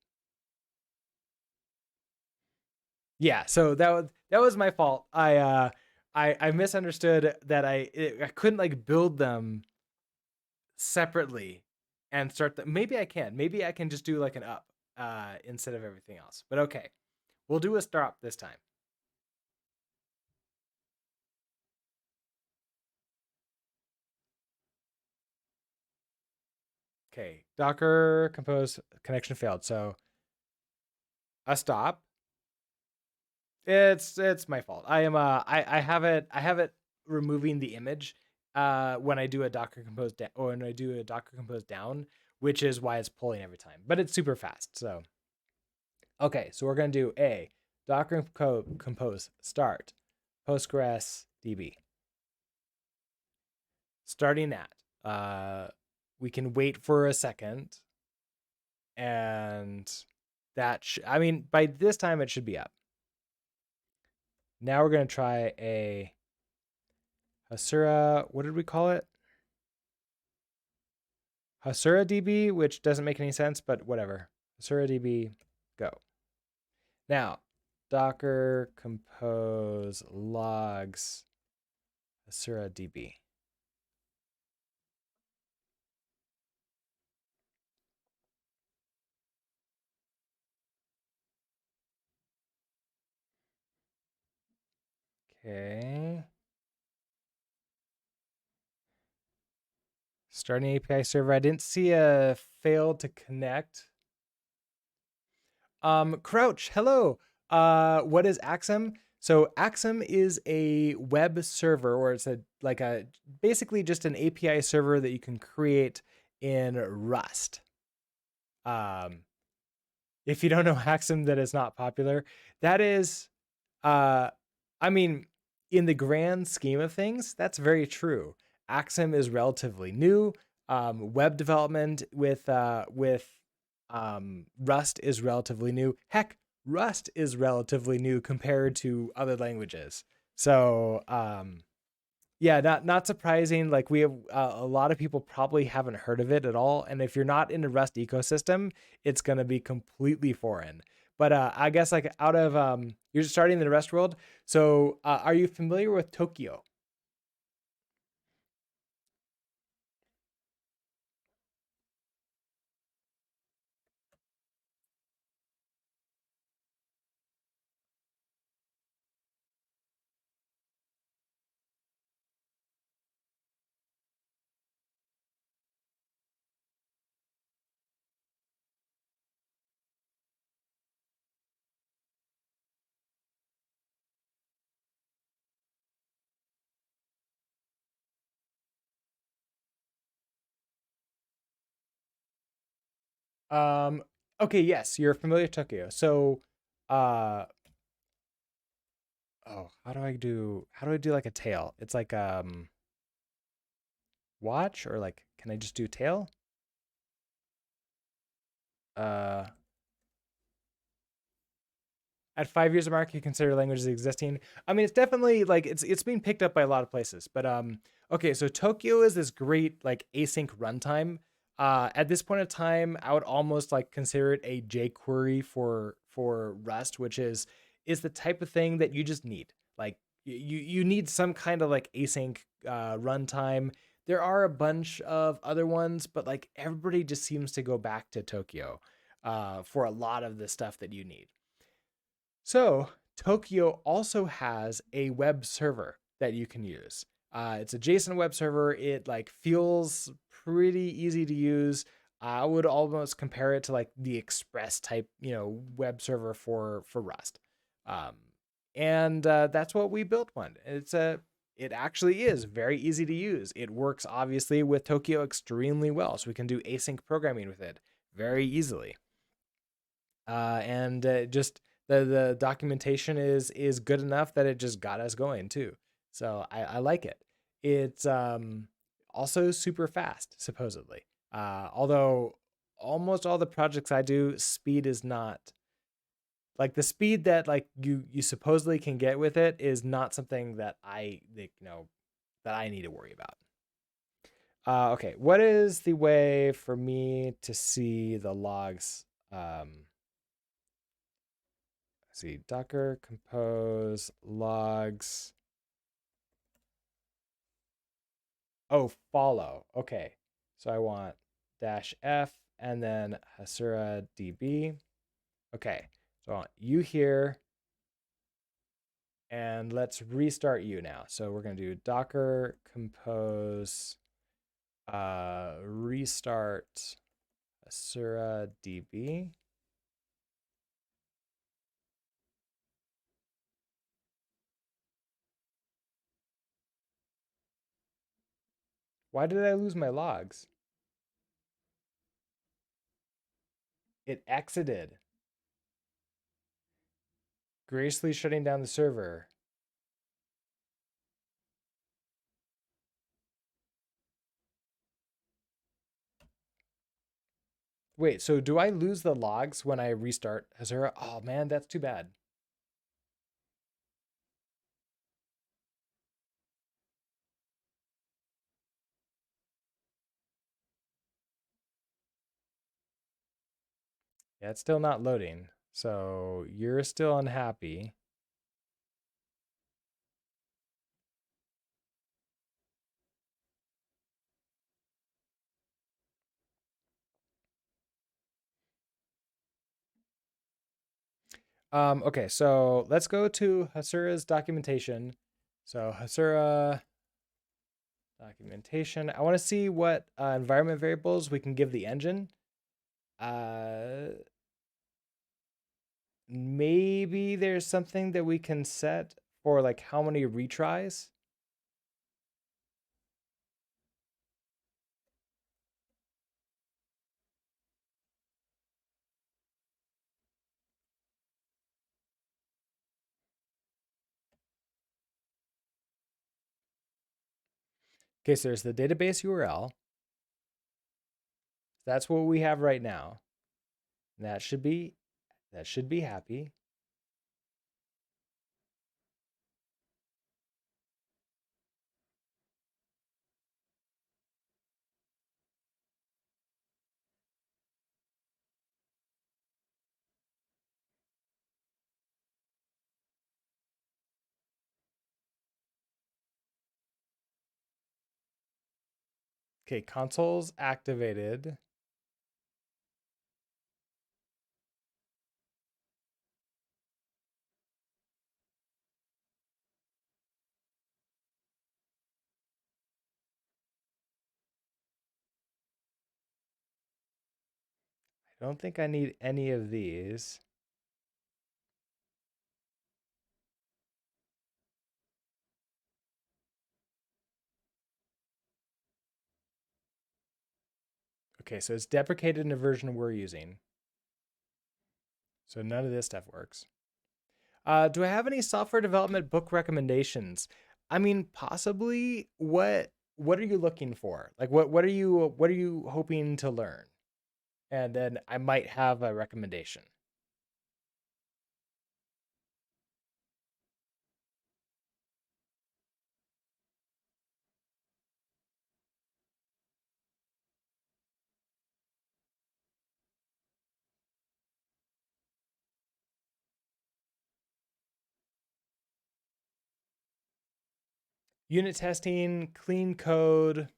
Yeah, so that was my fault. I misunderstood that I couldn't like build them separately and start the maybe I can. Maybe I can just do like an up instead of everything else. But okay. We'll do a stop this time. Okay. Docker compose connection failed. So a stop. It's my fault. I have it removing the image when I do a Docker compose or when I do a Docker compose down, which is why it's pulling every time. But it's super fast. So okay, so we're gonna do a Docker compose start Postgres DB. Starting that. We can wait for a second, and I mean by this time it should be up. Now we're gonna try a Hasura. What did we call it? Hasura DB, which doesn't make any sense, but whatever. Hasura DB, go. Now, Docker compose logs Hasura DB. Okay. Starting API server. I didn't see a failed to connect. Crouch, hello. What is Axum? So Axum is a web server, or it's a basically just an API server that you can create in Rust. Um, if you don't know Axum, that is not popular. That is, I mean, in the grand scheme of things, that's very true. Axim is relatively new. Web development with Rust is relatively new. Heck, Rust is relatively new compared to other languages. So yeah, not surprising. Like we have a lot of people probably haven't heard of it at all, and if you're not in the Rust ecosystem, it's gonna be completely foreign. But I guess like out of you're starting in the Rust world, so are you familiar with Tokyo? Um, okay, yes, you're familiar with Tokyo. So, uh, oh, how do I do like a tail? It's like watch or like can I just do tail? Uh, at 5 years of mark, you consider languages existing. I mean, it's definitely like it's being picked up by a lot of places. But okay, so Tokyo is this great like async runtime. At this point in time, I would almost like consider it a jQuery for Rust, which is the type of thing that you just need. Like you need some kind of like async runtime. There are a bunch of other ones, but like everybody just seems to go back to Tokyo for a lot of the stuff that you need. So Tokyo also has a web server that you can use. It's a JSON web server. It like feels pretty easy to use. I would almost compare it to like the Express type, web server for Rust. Um, and that's what we built one. It actually is very easy to use. It works obviously with Tokyo extremely well, so we can do async programming with it very easily. And just the documentation is good enough that it just got us going too. So I like it. It's also super fast, supposedly. Although almost all the projects I do, speed is not like the speed that like you supposedly can get with it is not something that I think, that I need to worry about. Okay, what is the way for me to see the logs? Let's see, Docker compose logs. Oh, follow. Okay. So I want -f and then Hasura DB. Okay. So I want you here and let's restart you now. So we're going to do Docker compose restart Hasura DB. Why did I lose my logs? It exited, gracefully shutting down the server. Wait, so do I lose the logs when I restart Hasura? Oh man, that's too bad. Yeah, it's still not loading. So you're still unhappy. Okay, so let's go to Hasura's documentation. So Hasura documentation. I want to see what environment variables we can give the engine. Uh, Maybe there's something that we can set for like how many retries. Okay, so there's the database URL. That's what we have right now. That should be happy. Okay, console's activated. I don't think I need any of these. Okay, so it's deprecated in a version we're using. So none of this stuff works. Do I have any software development book recommendations? I mean, possibly. What are you looking for? Like what are you hoping to learn? And then I might have a recommendation. Unit testing, clean code.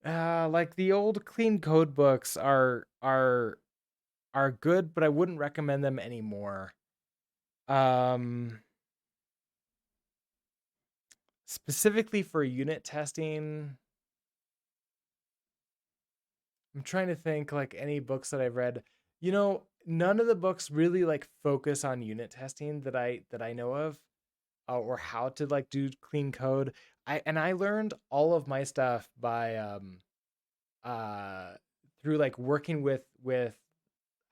Like the old clean code books are good, but I wouldn't recommend them anymore. Um, Specifically for unit testing, I'm trying to think like any books that I've read. None of the books really like focus on unit testing that I know of, or how to like do clean code. I learned all of my stuff by uh through like working with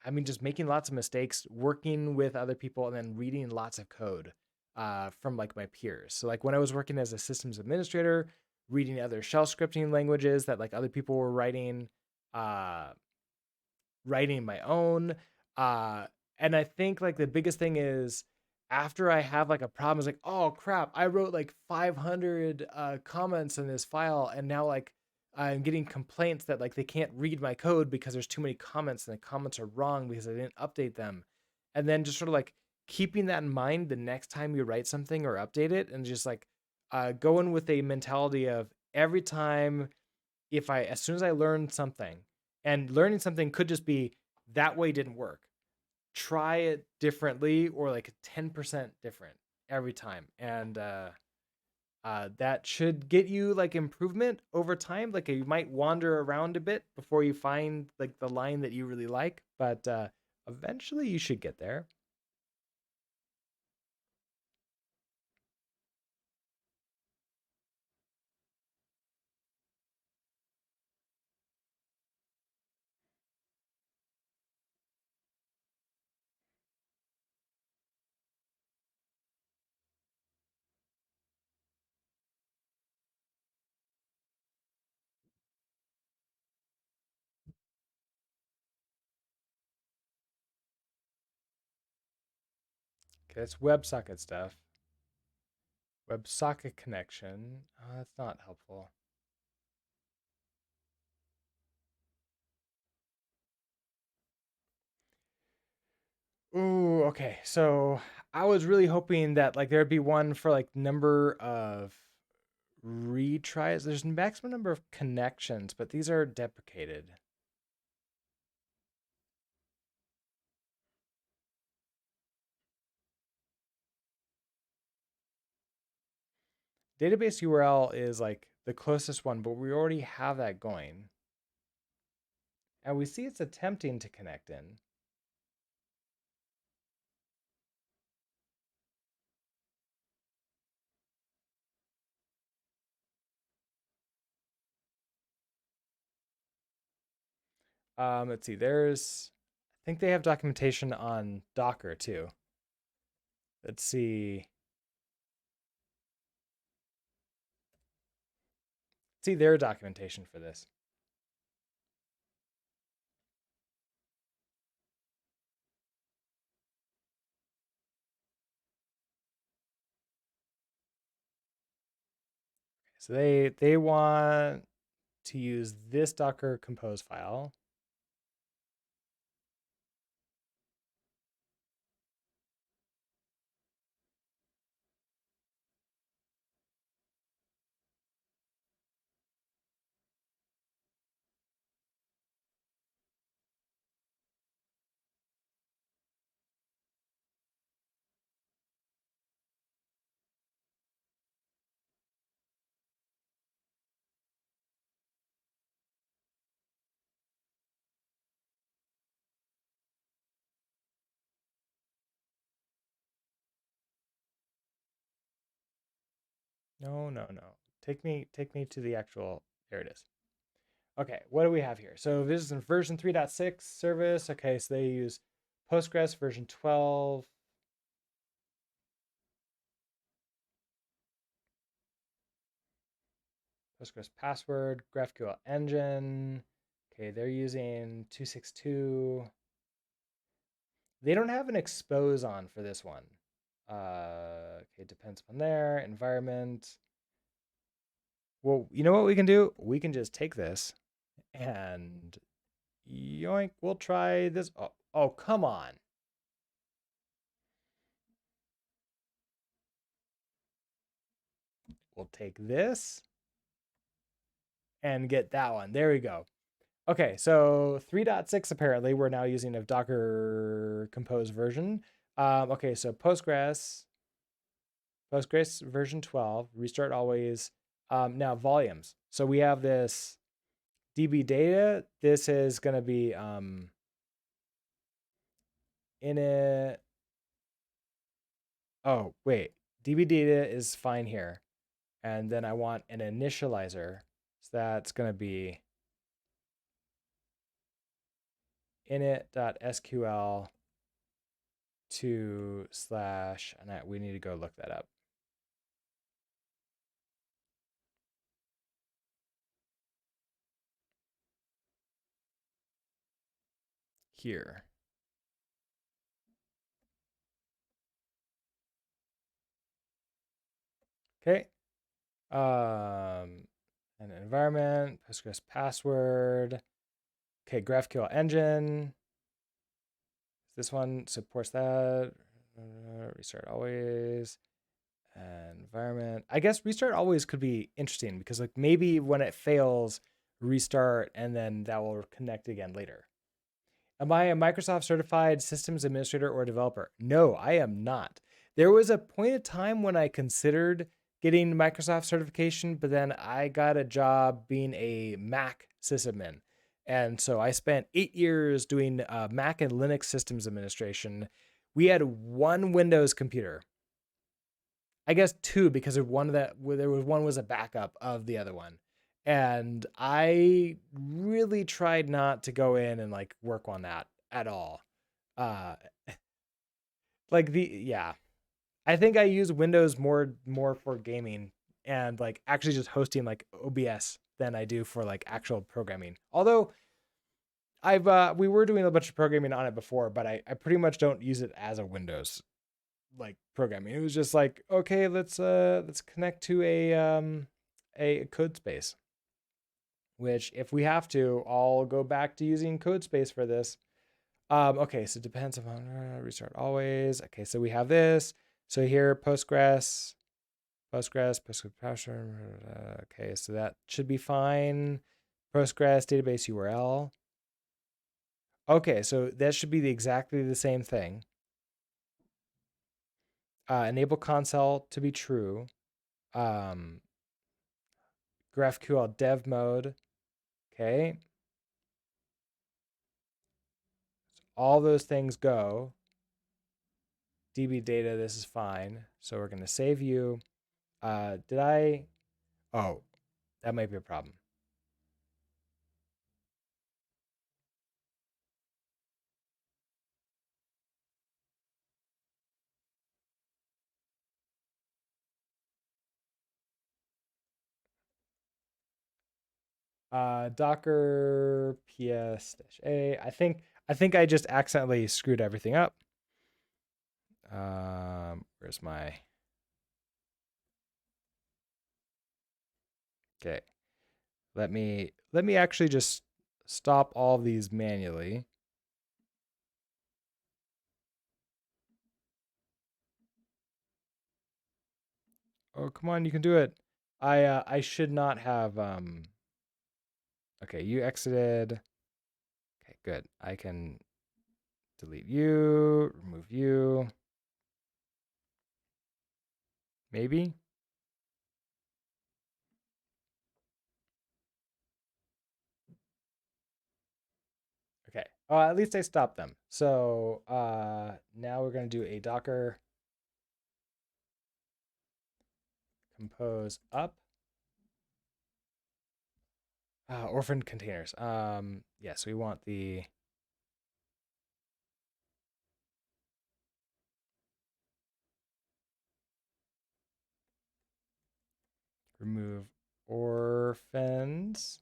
I mean just making lots of mistakes, working with other people and then reading lots of code from like my peers. So like when I was working as a systems administrator, reading other shell scripting languages that like other people were uh writing my own. Uh, and I think like the biggest thing is after I have like a problem, it's like, oh crap, I wrote like 500 comments in this file, and now like I'm getting complaints that like they can't read my code because there's too many comments and the comments are wrong because I didn't update them. And then just sort of like keeping that in mind the next time you write something or update it, and just like going with a mentality of every time if I as soon as I learn something, and learning something could just be that way didn't work. Try it differently or like 10% different every time. And that should get you like improvement over time. Like you might wander around a bit before you find like the line that you really like, but eventually you should get there. Okay, that's WebSocket stuff. WebSocket connection. That's not helpful. Ooh, okay. So I was really hoping that like there'd be one for like number of retries. There's a maximum number of connections, but these are deprecated. Database URL is like the closest one, but we already have that going. And we see it's attempting to connect in. Let's see, I think they have documentation on Docker too. Let's see. see their documentation for this. So they want to use this Docker compose file. No, no, no. Take me to the actual. There it is. Okay, what do we have here? So this is in version 3.6 service. Okay, so they use Postgres version 12. Postgres password, GraphQL engine. Okay, they're using 262. They don't have an expose on for this one. Okay, depends on their environment. Well, you know what we can do? We can just take this and yoink, we'll try this. Oh, come on. We'll take this and get that one. There we go. Okay, so 3.6 apparently we're now using a Docker Compose version. Okay, so Postgres version 12, restart always. Now volumes. So we have this DB data. This is going to be init. Oh, wait. DB data is fine here. And then I want an initializer. So that's going to be init.sql to slash, and we need to go look that up. Here. Okay. An environment, Postgres password. Okay, GraphQL engine. This one supports that. Restart always. Environment. I guess restart always could be interesting because like maybe when it fails, restart and then that will connect again later. Am I a Microsoft certified systems administrator or developer? No, I am not. There was a point of time when I considered getting Microsoft certification, but then I got a job being a Mac sysadmin. And so I spent 8 years doing Mac and Linux systems administration. We had one Windows computer. I guess two because of one that there was one was a backup of the other one. And I really tried not to go in and like work on that at all. Uh like the yeah. I think I use Windows more for gaming and like actually just hosting like OBS than I do for like actual programming. Although I've we were doing a bunch of programming on it before, but I pretty much don't use it as a Windows like programming. It was just like, okay, let's connect to a code space. Which if we have to, I'll go back to using code space for this. Okay, so it depends on restart always. Okay, so we have this. So here Postgres password. Okay, so that should be fine. Postgres database URL. Okay, so that should be exactly the same thing. Enable console to be true. GraphQL dev mode. Okay. All those things go. DB data, this is fine. So we're going to save you. Did I? Oh, that might be a problem. Docker ps-a. I think I just accidentally screwed everything up. Where's my? Okay. Let me actually just stop all of these manually. Oh, come on, you can do it. I should not have okay, you exited. Okay, good. I can delete you, remove you. Maybe. Okay. Oh, at least I stopped them. So now we're gonna do a Docker compose up. Orphan containers. Yes, we want the remove orphans.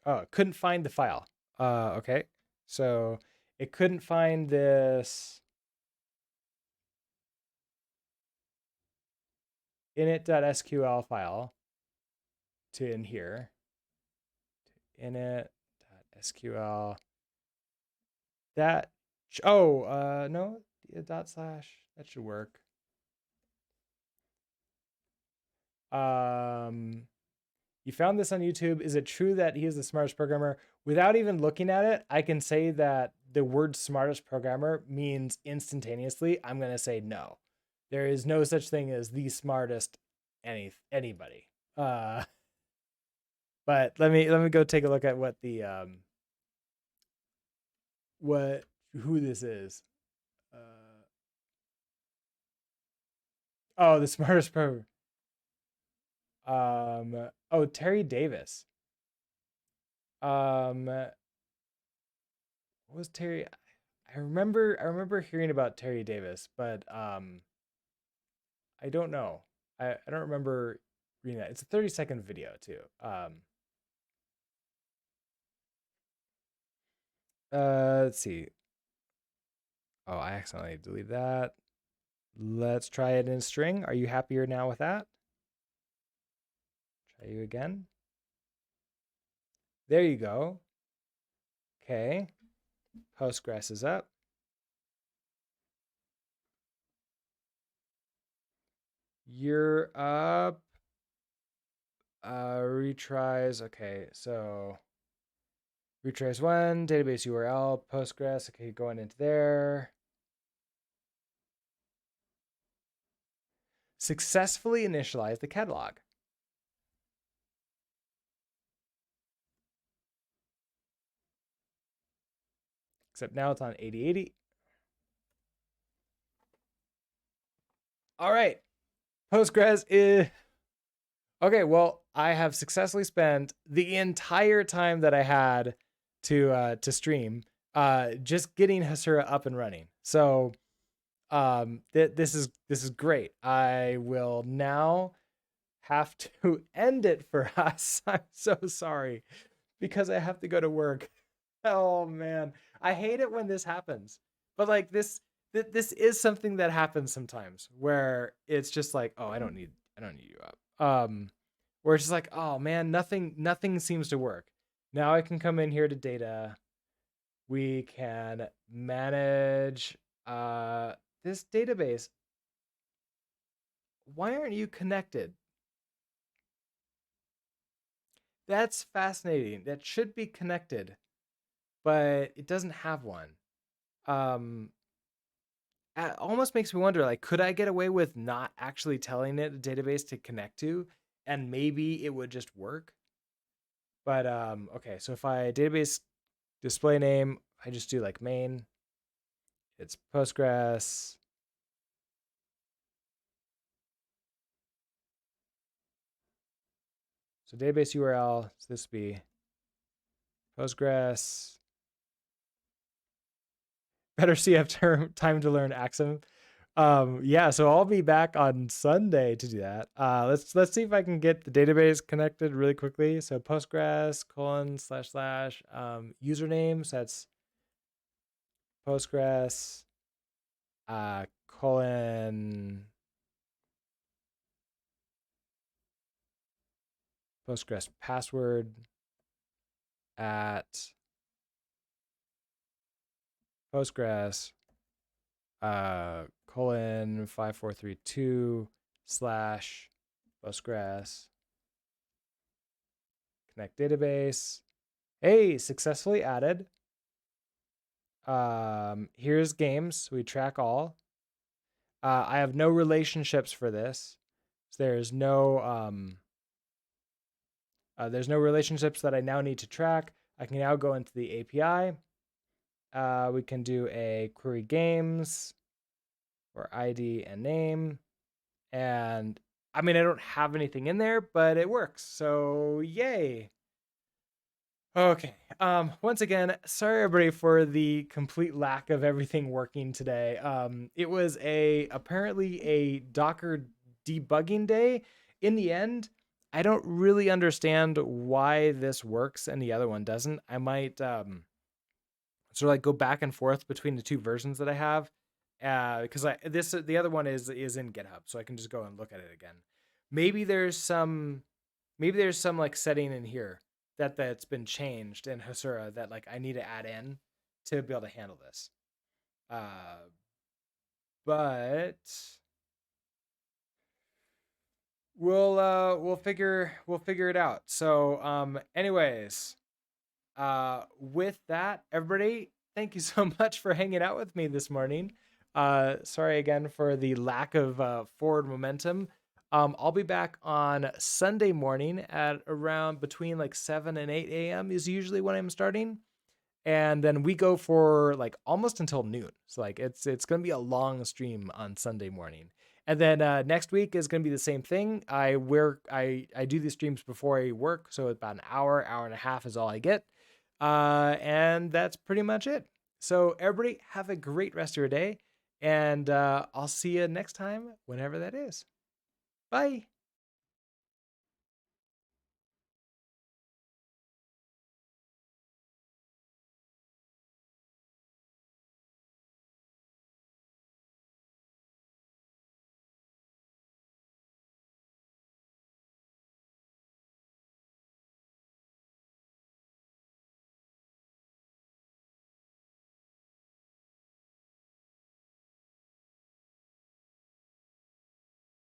Oh, couldn't find the file. Okay. So it couldn't find this init.sql file to in here. Init.sql. That no, dot slash. That should work. You found this on YouTube. Is it true that he is the smartest programmer? Without even looking at it, I can say that the word smartest programmer means instantaneously. I'm going to say no. There is no such thing as the smartest anybody. But let me go take a look at what the what who this is. Uh, oh, the smartest programmer. Oh, Terry Davis. What was Terry? I remember hearing about Terry Davis, but I don't know. I don't remember reading that. It's a 30-second video too. Let's see. Oh, I accidentally deleted that. Let's try it in string. Are you happier now with that? Try you again. There you go. Okay. Postgres is up. You're up. Retries. Okay, so retries one, database URL, Postgres. Okay, going into there. Successfully initialize the catalog. Except now it's on 8080. All right. Postgres is okay. Well, I have successfully spent the entire time that I had to stream just getting Hasura up and running. So this is great. I will now have to end it for us. I'm so sorry because I have to go to work. Oh man, I hate it when this happens. But like this is something that happens sometimes where it's just like, oh, I don't need you up. Where it's just like, oh man, nothing seems to work. Now I can come in here to data. We can manage this database. Why aren't you connected? That's fascinating. That should be connected, but it doesn't have one. Um, it almost makes me wonder, like, could I get away with not actually telling it a database to connect to, and maybe it would just work? But okay, so if I database display name, I just do like main, it's Postgres. So database URL, so this would be Postgres. Better CF term time to learn Axum. Yeah, so I'll be back on Sunday to do that. Let's see if I can get the database connected really quickly. So Postgres // username. So that's Postgres colon Postgres password at Postgres colon 5432 / Postgres connect database. Hey, successfully added. Here's games. We track all. I have no relationships for this. So there's no relationships that I now need to track. I can now go into the API. We can do a query games or ID and name. And I mean, I don't have anything in there, but it works. So yay. Okay. Once again, sorry everybody for the complete lack of everything working today. It was apparently a Docker debugging day. In the end, I don't really understand why this works and the other one doesn't. I might sort of like go back and forth between the two versions that I have. Because the other one is in GitHub, so I can just go and look at it again. Maybe there's some like setting in here that's been changed in Hasura that like I need to add in to be able to handle this. But we'll figure it out. So anyways, with that, everybody, thank you so much for hanging out with me this morning. Sorry again for the lack of forward momentum. I'll be back on Sunday morning at around between like 7 and 8 a.m. is usually when I'm starting. And then we go for like almost until noon. So like it's gonna be a long stream on Sunday morning. And then next week is gonna be the same thing. I do these streams before I work, so about an hour and a half is all I get. And that's pretty much it. So everybody have a great rest of your day, and I'll see you next time, whenever that is. Bye.